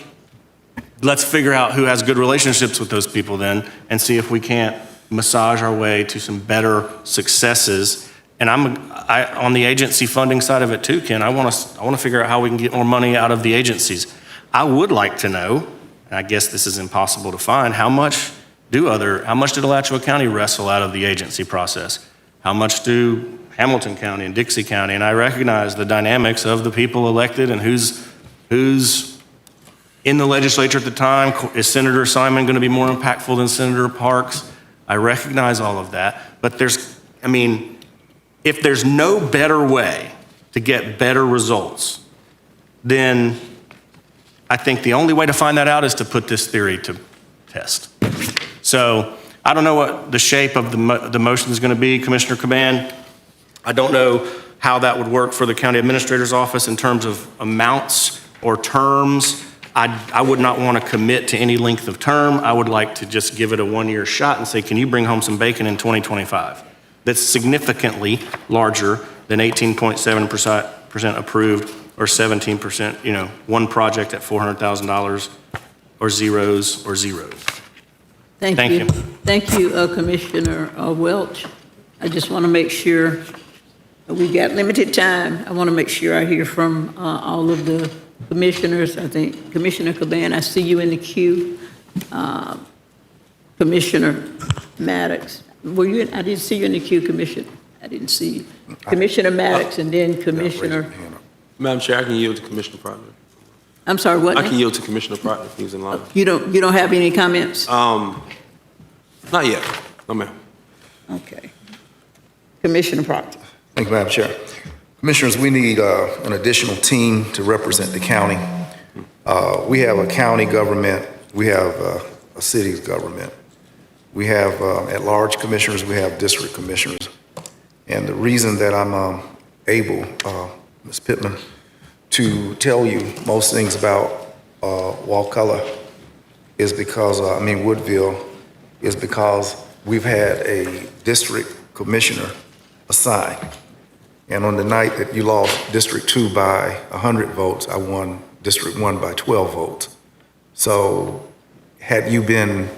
let's figure out who has good relationships with those people then and see if we can't massage our way to some better successes. And on the agency funding side of it too, Ken, I want to figure out how we can get more money out of the agencies. I would like to know, and I guess this is impossible to find, how much did Alachua County wrestle out of the agency process? How much do Hamilton County and Dixie County? And I recognize the dynamics of the people elected and who's in the legislature at the time. Is Senator Simon going to be more impactful than Senator Parks? I recognize all of that. But if there's no better way to get better results, then I think the only way to find that out is to put this theory to test. So I don't know what the shape of the motion is going to be, Commissioner Caban. I don't know how that would work for the county administrator's office in terms of amounts or terms. I would not want to commit to any length of term. I would like to just give it a one-year shot and say, can you bring home some bacon in 2025? That's significantly larger than 18.7% approved or 17%, one project at $400,000 or zeros or zeros. Thank you. Thank you, Commissioner Welch. I just want to make sure, we got limited time. I want to make sure I hear from all of the commissioners. I think Commissioner Caban, I see you in the queue. Commissioner Maddox. Were you, I didn't see you in the queue, Commissioner. I didn't see you. Commissioner Maddox and then Commissioner, Madam Chair, I can yield to Commissioner Proctor. I'm sorry, what I can now? yield to Commissioner Proctor if he's in line. You don't have any comments? Not yet. No, ma'am. Okay. Commissioner Proctor. Thank you, Madam Chair. Commissioners, we need an additional team to represent the county. We have a county government, we have a city government. We have at-large commissioners, we have district commissioners. And the reason that I'm able, Ms. Pittman, to tell you most things about Wakulla is because, Woodville, is because we've had a district commissioner assigned. And on the night that you lost District 2 by 100 votes, I won District 1 by 12 votes. So had you been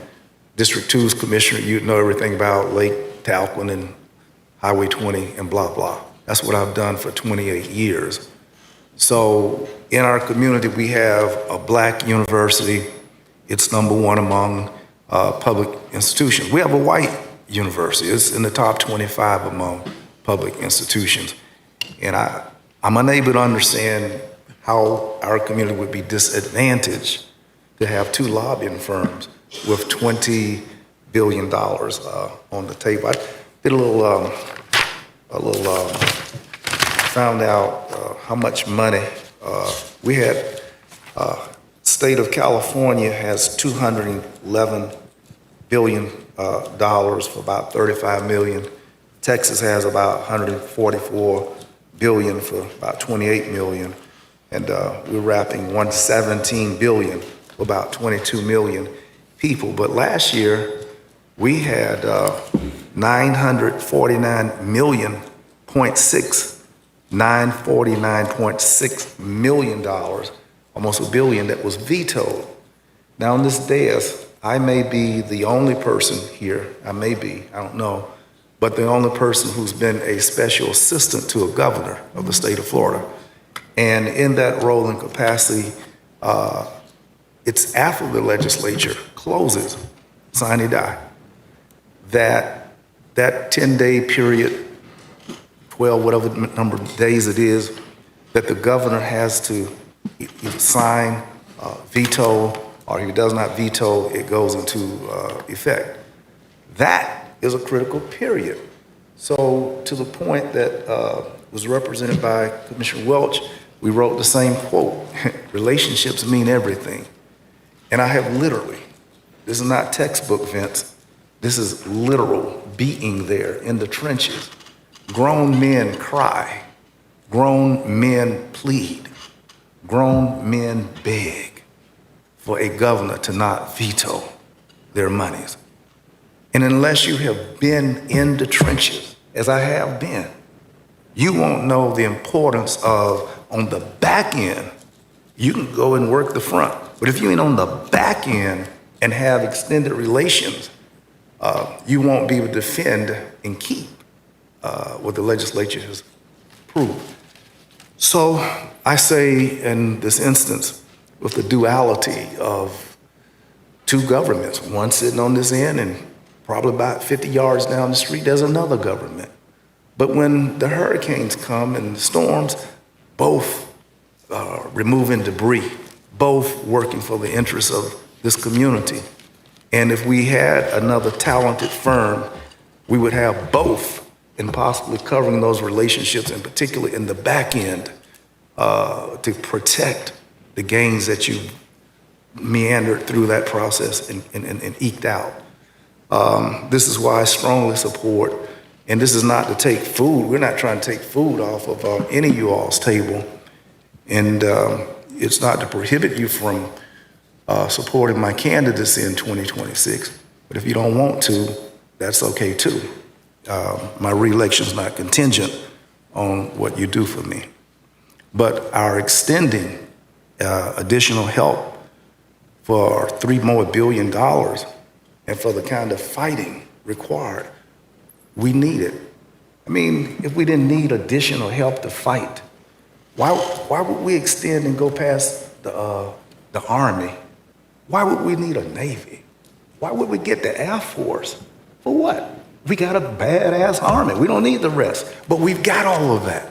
District 2's commissioner, you'd know everything about Lake Talquin and Highway 20 and blah, blah. That's what I've done for 28 years. So in our community, we have a black university. It's #1 among public institutions. We have a white university. It's in the top 25 among public institutions. And I'm unable to understand how our community would be disadvantaged to have two lobbying firms with $20 billion on the table. I did found out how much money we had. State of California has $211 billion for about 35 million. Texas has about 144 billion for about 28 million. And we're wrapping 117 billion for about 22 million people. But last year, we had 949.6 million dollars, almost $1 billion, that was vetoed. Now on this dais, I may be the only person here, I don't know, but the only person who's been a special assistant to a governor of the state of Florida. And in that role and capacity, it's after the legislature closes, sine die, that 10-day period, 12, whatever number of days it is, that the governor has to either sign, veto, or if he does not veto, it goes into effect. That is a critical period. So to the point that was represented by Commissioner Welch, we wrote the same quote, relationships mean everything. And I have literally, this is not textbook, Vince, this is literal being there in the trenches. Grown men cry, grown men plead, grown men beg for a governor to not veto their monies. And unless you have been in the trenches, as I have been, you won't know the importance of, on the back end, you can go and work the front. But if you ain't on the back end and have extended relations, you won't be able to defend and keep what the legislature has approved. So I say in this instance, with the duality of two governments, one sitting on this end and probably about 50 yards down the street, there's another government. But when the hurricanes come and the storms, both removing debris, both working for the interests of this community. And if we had another talented firm, we would have both and possibly covering those relationships, and particularly in the back end, to protect the gains that you meandered through that process and eked out. This is why I strongly support, and this is not to take food, we're not trying to take food off of any of you all's table, and it's not to prohibit you from supporting my candidacy in 2026, but if you don't want to, that's okay too. My re-election is not contingent on what you do for me. But our extending additional help for $3 billion more, and for the kind of fighting required, we need it. I mean, if we didn't need additional help to fight, why would we extend and go past the Army? Why would we need a Navy? Why would we get the Air Force? For what? We got a badass Army. We don't need the rest. But we've got all of that.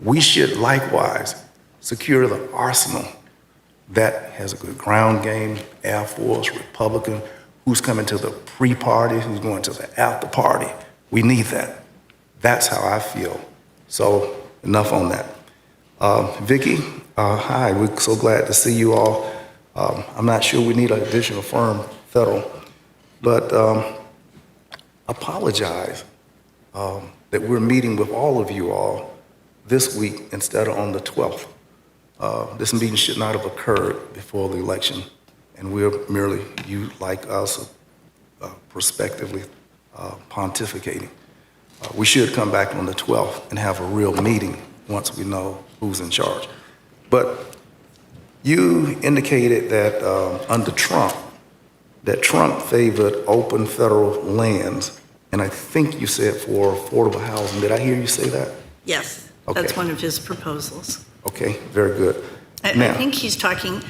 We should likewise secure the arsenal that has a good ground game, Air Force, Republican, who's coming to the pre-party, who's going to the after party. We need that. That's how I feel. So enough on that. Vicki, hi, we're so glad to see you all. I'm not sure we need an additional firm, federal, but apologize that we're meeting with all of you all this week instead of on the 12th. This meeting should not have occurred before the election, and we're merely, you like us, prospectively pontificating. We should come back on the 12th and have a real meeting once we know who's in charge. But you indicated that under Trump, that Trump favored open federal lands, and I think you said for affordable housing. Did I hear you say that? Yes, Okay. that's one of his proposals. Okay, very good. I Now, think he's talking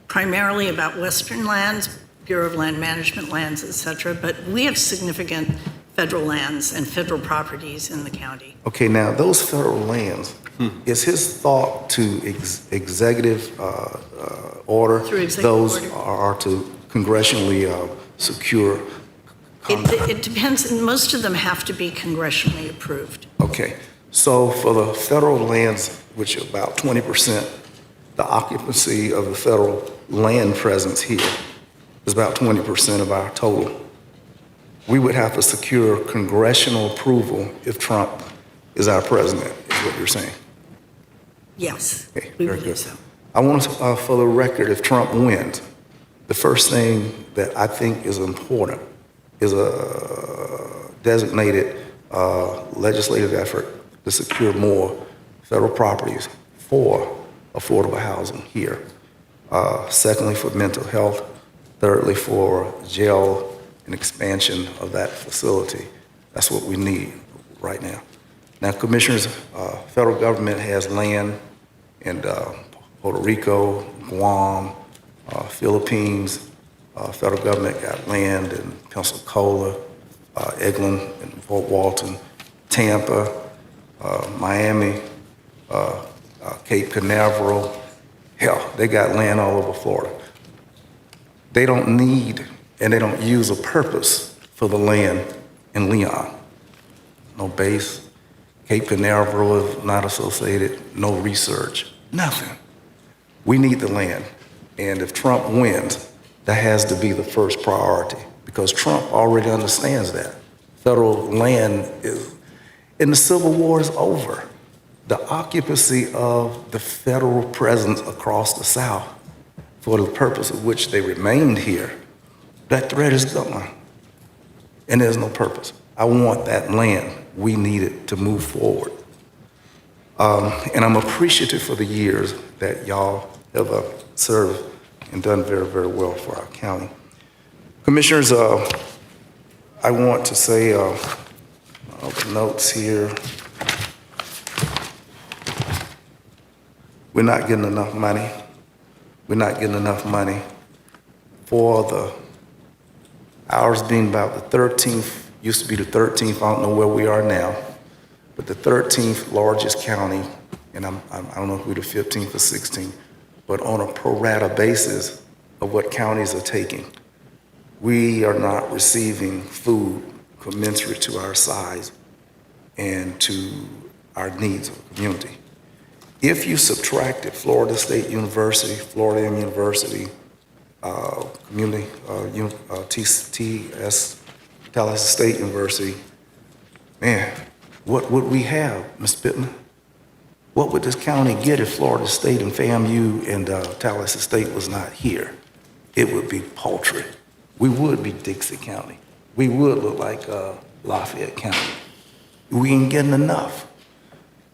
primarily about Western lands, Bureau of Land Management lands, et cetera, but we have significant federal lands and federal properties in the county. okay, now those federal lands, is his thought to executive order? Through executive those order. are to congressionally secure? It depends, and most of them have to be congressionally approved. Okay, so for the federal lands, which are about 20%, the occupancy of the federal land presence here is about 20% of our total. We would have to secure congressional approval if Trump is our president, is what you're saying. Yes, Okay, we very believe good. so. I want to, for the record, if Trump wins, the first thing that I think is important is a designated legislative effort to secure more federal properties for affordable housing here. Secondly, for mental health. Thirdly, for jail and expansion of that facility. That's what we need right now. Now, Commissioners, federal government has land in Puerto Rico, Guam, Philippines. Federal government got land in Pensacola, Eglin, and Fort Walton, Tampa, Miami, Cape Canaveral. Hell, they got land all over Florida. They don't need and they don't use a purpose for the land in Leon. No base. Cape Canaveral is not associated, no research, nothing. We need the land. And if Trump wins, that has to be the first priority because Trump already understands that. Federal land is, and the Civil War is over. The occupancy of the federal presence across the South for the purpose of which they remained here, that threat is gone. And there's no purpose. I want that land. We need it to move forward. And I'm appreciative for the years that y'all have served and done very, very well for our county. Commissioners, I want to say, the notes here. We're not getting enough money. We're not getting enough money for ours being about the 13th, used to be the 13th, I don't know where we are now, but the 13th largest county, and I don't know if we're the 15th or 16th, but on a pro rata basis of what counties are taking, we are not receiving food commensurate to our size and to our needs of the community. If you subtracted Florida State University, Florida A&M University, Community, TS, Tallahassee State University, man, what would we have, Ms. Pittman? What would this county get if Florida State and FAMU and Tallahassee State was not here? It would be paltry. We would be Dixie County. We would look like Lafayette County. We ain't getting enough.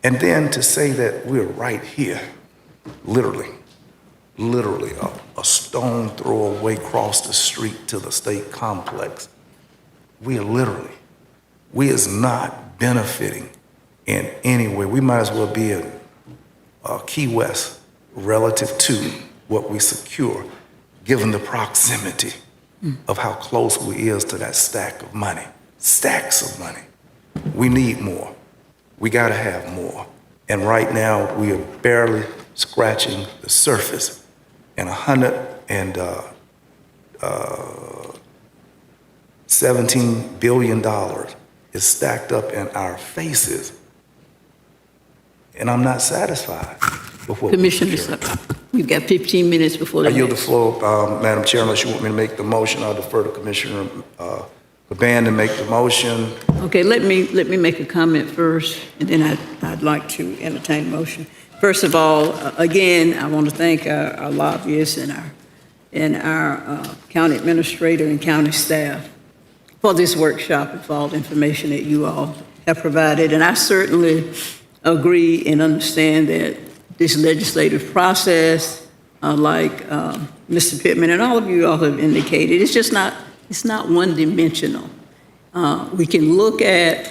And then to say that we're right here, literally a stone throw away across the street to the state complex, we is not benefiting in any way. We might as well be in Key West relative to what we secure, given the proximity of how close we is to that stack of money, stacks of money. We need more. We got to have more. And right now, we are barely scratching the surface. And $17 billion is stacked up in our faces. And I'm not satisfied with what Commissioner, you've got 15 minutes before the I yield the next. floor, Madam Chair, unless you want me to make the motion. I'll defer to Commissioner Caban to make the motion. Okay, let me make a comment first, and then I'd like to entertain a motion. First of all, again, I want to thank our lobbyists and our county administrator and county staff for this workshop and for all the information that you all have provided. And I certainly agree and understand that this legislative process, like Mr. Pittman and all of you all have indicated, it's not one-dimensional. We can look at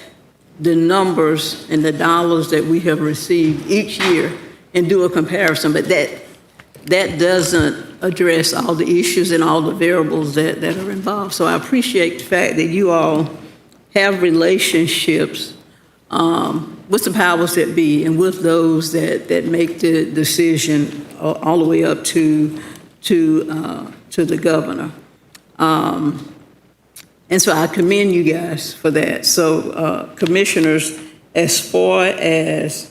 the numbers and the dollars that we have received each year and do a comparison, but that doesn't address all the issues and all the variables that are involved. So I appreciate the fact that you all have relationships with the powers that be and with those that make the decision all the way up to the governor. And so I commend you guys for that. So commissioners, as far as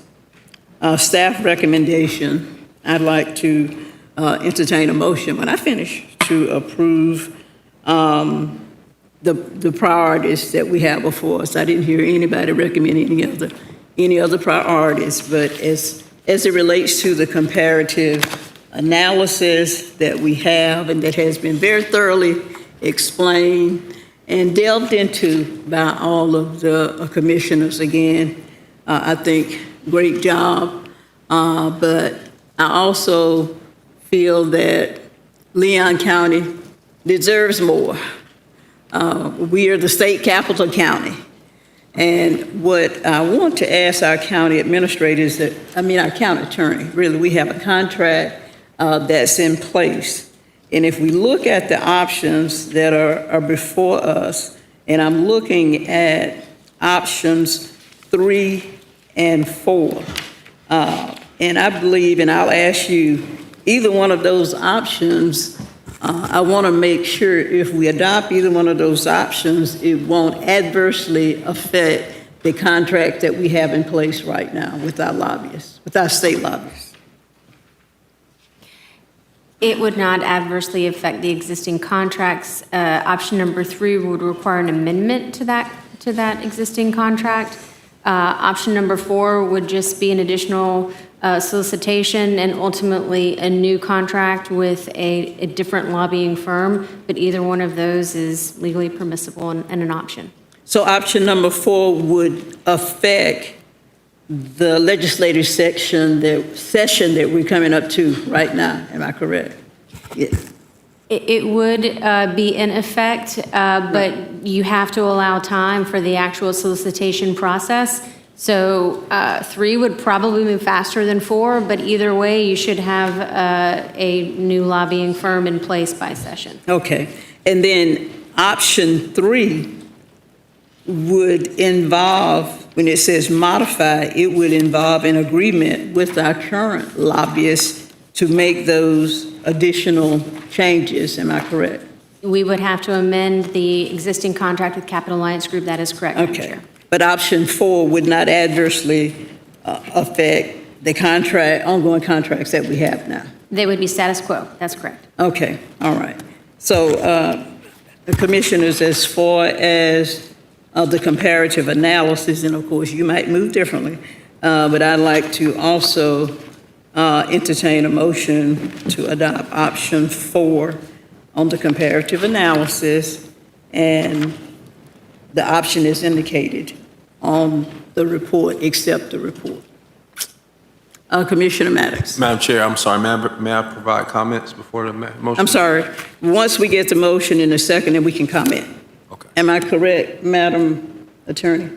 staff recommendation, I'd like to entertain a motion when I finish to approve the priorities that we have before us. I didn't hear anybody recommend any other priorities, but as it relates to the comparative analysis that we have and that has been very thoroughly explained and delved into by all of the commissioners again, I think great job. But I also feel that Leon County deserves more. We are the state capital county. And what I want to ask our county administrators, our county attorney, really, we have a contract that's in place. And if we look at the options that are before us, and I'm looking at options 3 and 4, and I believe, and I'll ask you, either one of those options, I want to make sure if we adopt either one of those options, it won't adversely affect the contract that we have in place right now with our lobbyists, with our state lobbyists. It would not adversely affect the existing contracts. Option number 3 would require an amendment to that existing contract. Option number 4 would just be an additional solicitation and ultimately a new contract with a different lobbying firm, but either one of those is legally permissible and an option. So option number 4 would affect the legislative session that we're coming up to right now. Am I correct? Yes. It would be in effect, but you have to allow time for the actual solicitation process. So 3 would probably move faster than 4, but either way, you should have a new lobbying firm in place by session. Okay. And then option 3 would involve, when it says modify, it would involve an agreement with our current lobbyists to make those additional changes. Am I correct? We would have to amend the existing contract with Capital Alliance Group. That is correct, Madam Okay. Chair. But option 4 would not adversely affect the ongoing contracts that we have now. They would be status quo. That's correct. Okay, all right. So the commissioners, as far as the comparative analysis, and of course you might move differently, but I'd like to also entertain a motion to adopt option 4 on the comparative analysis, and the option is indicated on the report, except the report. Commissioner Maddox. Madam Chair, I'm sorry, may I provide comments before the motion? I'm sorry. Once we get the motion in a second, then we can comment. Okay. Am I correct, Madam Attorney?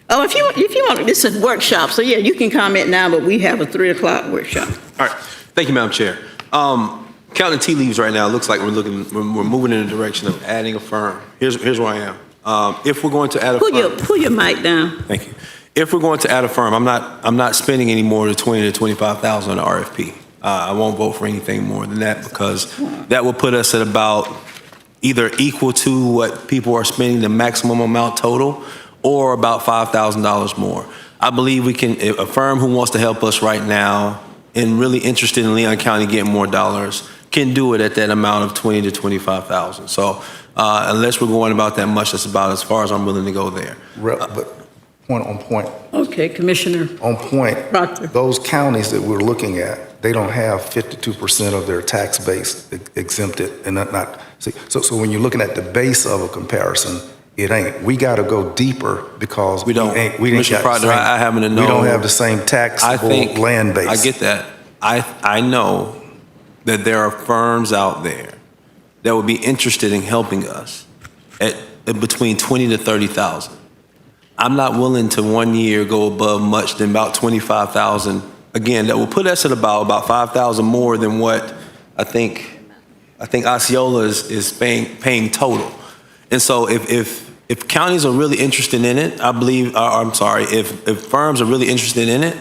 Oh, if you want, this is a workshop, so yeah, you can comment now, but we have a 3 o'clock workshop. All right. Thank you, Madam Chair. counting tea leaves right now, it looks like we're moving in the direction of adding a firm. Here's where I am. If we're going to add a firm. Pull your mic down. Thank you. If we're going to add a firm, I'm not spending any more than $20,000 to $25,000 on the RFP. I won't vote for anything more than that because that will put us at about either equal to what people are spending, the maximum amount total, or about $5,000 more. I believe we can, a firm who wants to help us right now and really interested in Leon County getting more dollars can do it at that amount of $20,000 to $25,000. So unless we're going about that much, that's about as far as I'm willing to go there. But point on point. Okay, Commissioner. On point. Proctor. Those counties that we're looking at, they don't have 52% of their tax base exempted and not see. So when you're looking at the base of a comparison, it ain't. We got to go deeper because we didn't Commissioner Proctor, I happen to know. We don't have the same taxable land base. I get that. I know that there are firms out there that would be interested in helping us at between 20 to 30,000. I'm not willing to 1 year go above much than about 25,000. Again, that will put us at about 5,000 more than what I think Osceola is paying total. And so if counties are really interested in it, I believe, if firms are really interested in it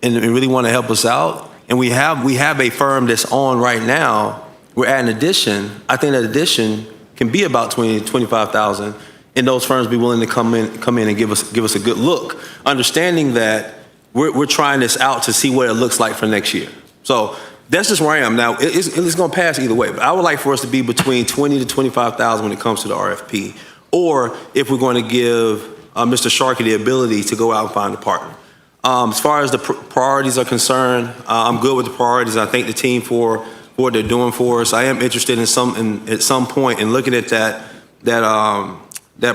and really want to help us out, and we have a firm that's on right now, we're adding addition. I think that addition can be about 20,000 to 25,000, and those firms be willing to come in and give us a good look, understanding that we're trying this out to see what it looks like for next year. So that's just where I am now. It's going to pass either way, but I would like for us to be between 20,000 to 25,000 when it comes to the RFP, or if we're going to give Mr. Sharkey the ability to go out and find a partner. As far as the priorities are concerned, I'm good with the priorities. I thank the team for what they're doing for us. I am interested at some point in looking at that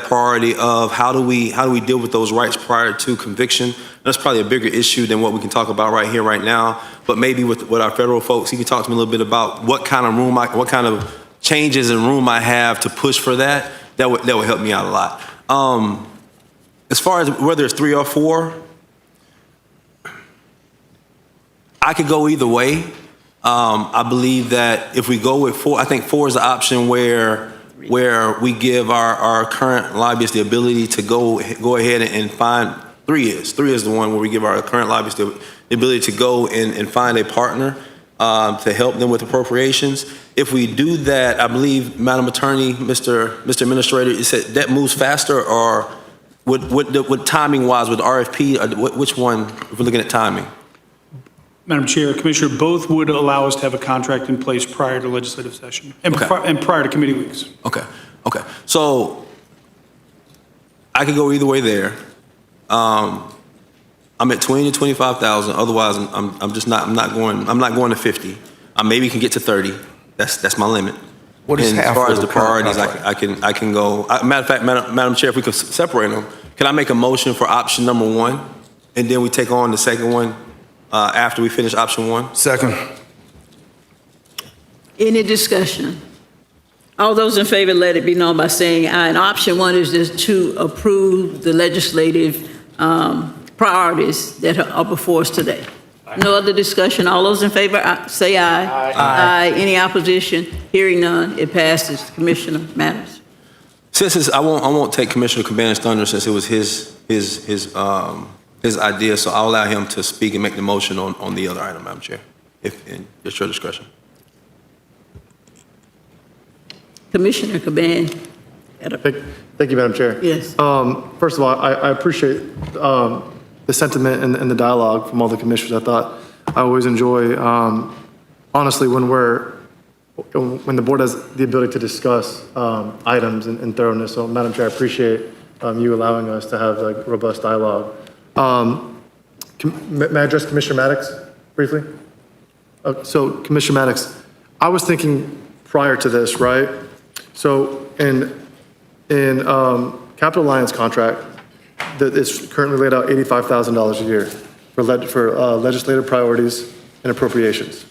priority of how do we deal with those rights prior to conviction. That's probably a bigger issue than what we can talk about right here, right now. But maybe with our federal folks, you can talk to me a little bit about what kind of changes in room I have to push for that. That would help me out a lot. As far as whether it's 3 or 4, I could go either way. I believe that if we go with 4, I think 4 is the option where we give our current lobbyists the ability to go ahead and find. 3 is the one where we give our current lobbyists the ability to go and find a partner to help them with appropriations. If we do that, I believe, Madam Attorney, Mr. Administrator, you said that moves faster, or would timing-wise with RFP, which one, if we're looking at timing? Madam Chair, Commissioner, both would allow us to have a contract in place prior to legislative session and prior to committee weeks. Okay. So I could go either way there. I'm at 20 to 25,000. Otherwise, I'm not going to 50. I maybe can get to 30. That's my limit. What is half as far of as the the priorities, current I can go. Matter of fact, Madam Chair, if we could separate them, can I make a motion for option number 1, and then we take on the second one after we finish option 1? Second. Any discussion? All those in favor, let it be known by saying aye. And option 1 is just to approve the legislative priorities that are before us today. No other discussion. All those in favor, say aye. Aye. Any opposition? Hearing none, it passes. Commissioner Matters. Since I won't take Commissioner Caban's thunder since it was his idea, so I'll allow him to speak and make the motion on the other item, Madam Chair, if it's your discretion. Commissioner Caban. Thank you, Madam Chair. Yes. First of all, I appreciate the sentiment and the dialogue from all the commissioners. I always enjoy, honestly, when the board has the ability to discuss items in thoroughness. So, Madam Chair, I appreciate you allowing us to have like robust dialogue. May I address Commissioner Maddox briefly? So, Commissioner Maddox, I was thinking prior to this, right? So, in Capital Alliance contract, that is currently laid out $85,000 a year for legislative priorities and appropriations.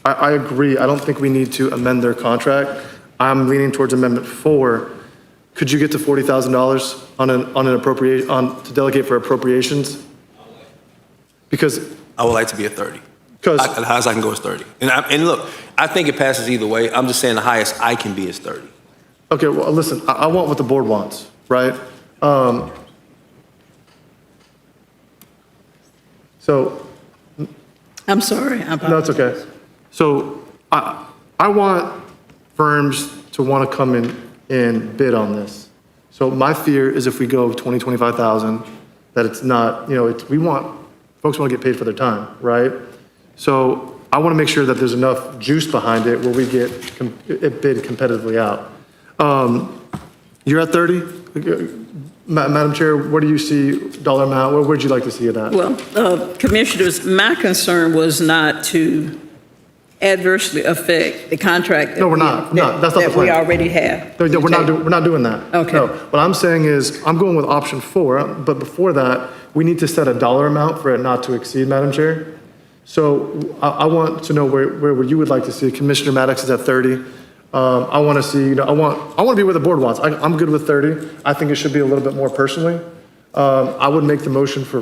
I agree. I don't think we need to amend their contract. I'm leaning towards Amendment 4. Could you get to $40,000 to delegate for appropriations? Because I would like to be at 30. 'Cause- The highest I can go is 30. And look, I think it passes either way. I'm just saying the highest I can be is 30. Okay, well, listen, I want what the board wants, right? So, I'm sorry. no, it's okay. So I want firms to want to come in and bid on this. So my fear is if we go 20, 25,000, that it's not, folks want to get paid for their time, right? So I want to make sure that there's enough juice behind it where we get it bid competitively out. You're at 30? Madam Chair, what do you see dollar amount? Where would you like to see it at? Well, Commissioners, my concern was not to adversely affect the contract. No, we're not. No, that's not the That we plan. already have. No, we're not doing that. Okay. No, what I'm saying is, I'm going with option 4, but before that, we need to set a dollar amount for it not to exceed, Madam Chair. So I want to know where you would like to see it. Commissioner Maddox is at 30. I want to see, I want to be where the board wants. I'm good with 30. I think it should be a little bit more personally. I would make the motion for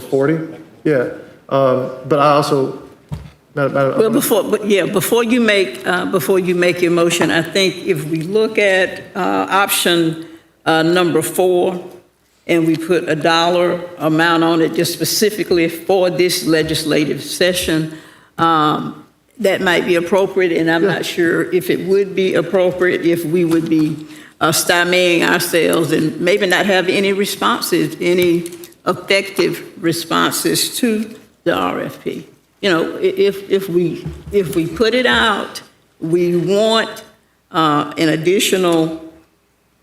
40. Yeah. But I also, Well, before you make your motion, I think if we look at option number 4, and we put a dollar amount on it just specifically for this legislative session, that might be appropriate, and I'm not sure if it would be appropriate if we would be stymieing ourselves and maybe not have any responses, any effective responses to the RFP. If we put it out, we want an additional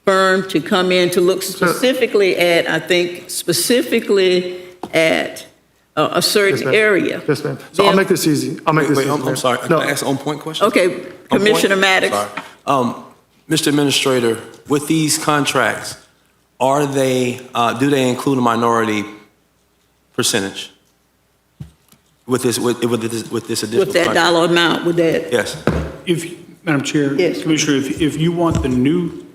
firm to come in to look specifically at, a certain area. yes, ma'am. So I'll make this easy. Wait, I'm sorry. Can I ask an on-point question? Okay, Commissioner Maddox. Sorry. Mr. Administrator, with these contracts, do they include a minority percentage with this additional With that contract? dollar amount, with that, Yes. Madam Chair, Yes. Commissioner, if you want the new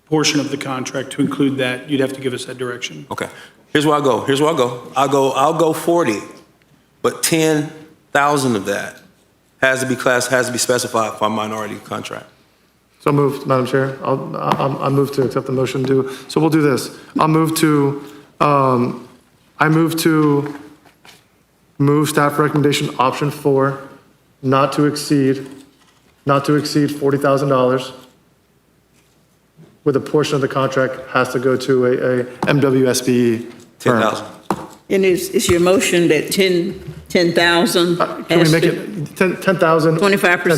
portion of the contract to include that, you'd have to give us that direction. Okay. Here's where I go. I'll go 40, but 10,000 of that has to be specified for a minority contract. So moved, Madam Chair. I move to accept the motion so we'll do this. I move to move staff recommendation option 4, not to exceed $40,000, with a portion of the contract has to go to a MWSBE firm. 10,000. and is your motion that 10,000 Can we make it 10,000? 25%?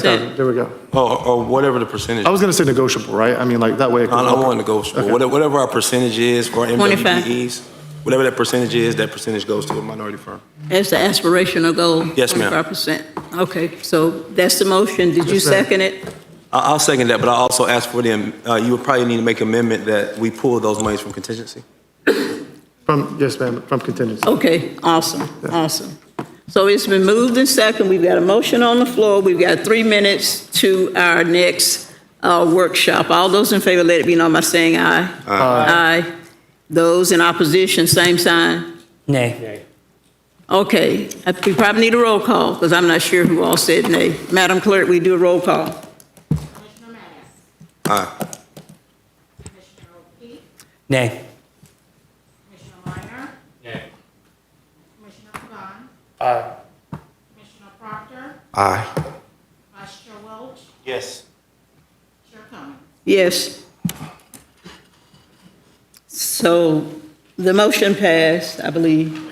10,000, there we go. Or whatever the percentage. I was going to say negotiable, right? I mean, like, that way. I don't want negotiable. Okay. Whatever our percentage is for our 25. MWBEs, whatever that percentage is, that percentage goes to a minority firm. As the aspirational goal? Yes, ma'am. 25%. Okay, so that's the motion. Did you Yes, ma'am. second it? I'll second that, but I also ask for them, you would probably need to make an amendment that we pull those monies from contingency. Yes, ma'am, from contingency. Okay, awesome. So it's been moved and second. We've got a motion on the floor. We've got 3 minutes to our next workshop. All those in favor, let it be known by saying aye. Aye. Those in opposition, same sign. Nay. Okay, we probably need a roll call because I'm not sure who all said nay. Madam Clerk, we do a roll call. Aye. Nay. Commissioner Minor? Nay. Commissioner Pagano? Aye. Commissioner Proctor? Aye. Vice Chair Welch? Yes. Chair Cummings? Yes. So the motion passed, I believe.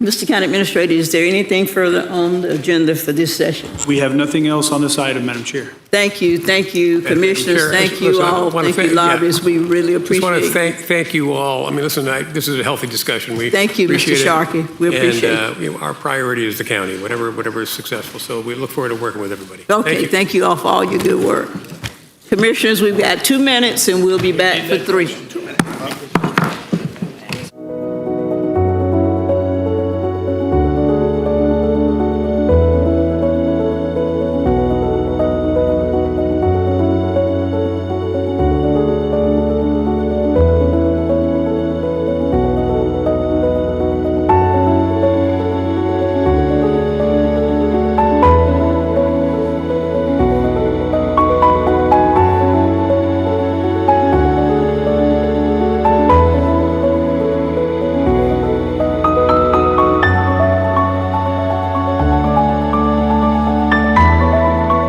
Mr. County Administrator, is there anything further on the agenda for this session? We have nothing else on this item, Madam Chair. Thank you, Commissioners, Chair, thank you listen, I all, wanna thank you thank- yeah. lobbyists, we really Just want to appreciate it. thank you all. I mean, listen, this is a healthy discussion. We Thank you, Mr. appreciate it. Sharkey. We appreciate And our priority is the county, whatever is successful. So we look forward to working with everybody. Okay, thank you all for all your good work. Commissioners, we've got 2 minutes and we'll be back for 3.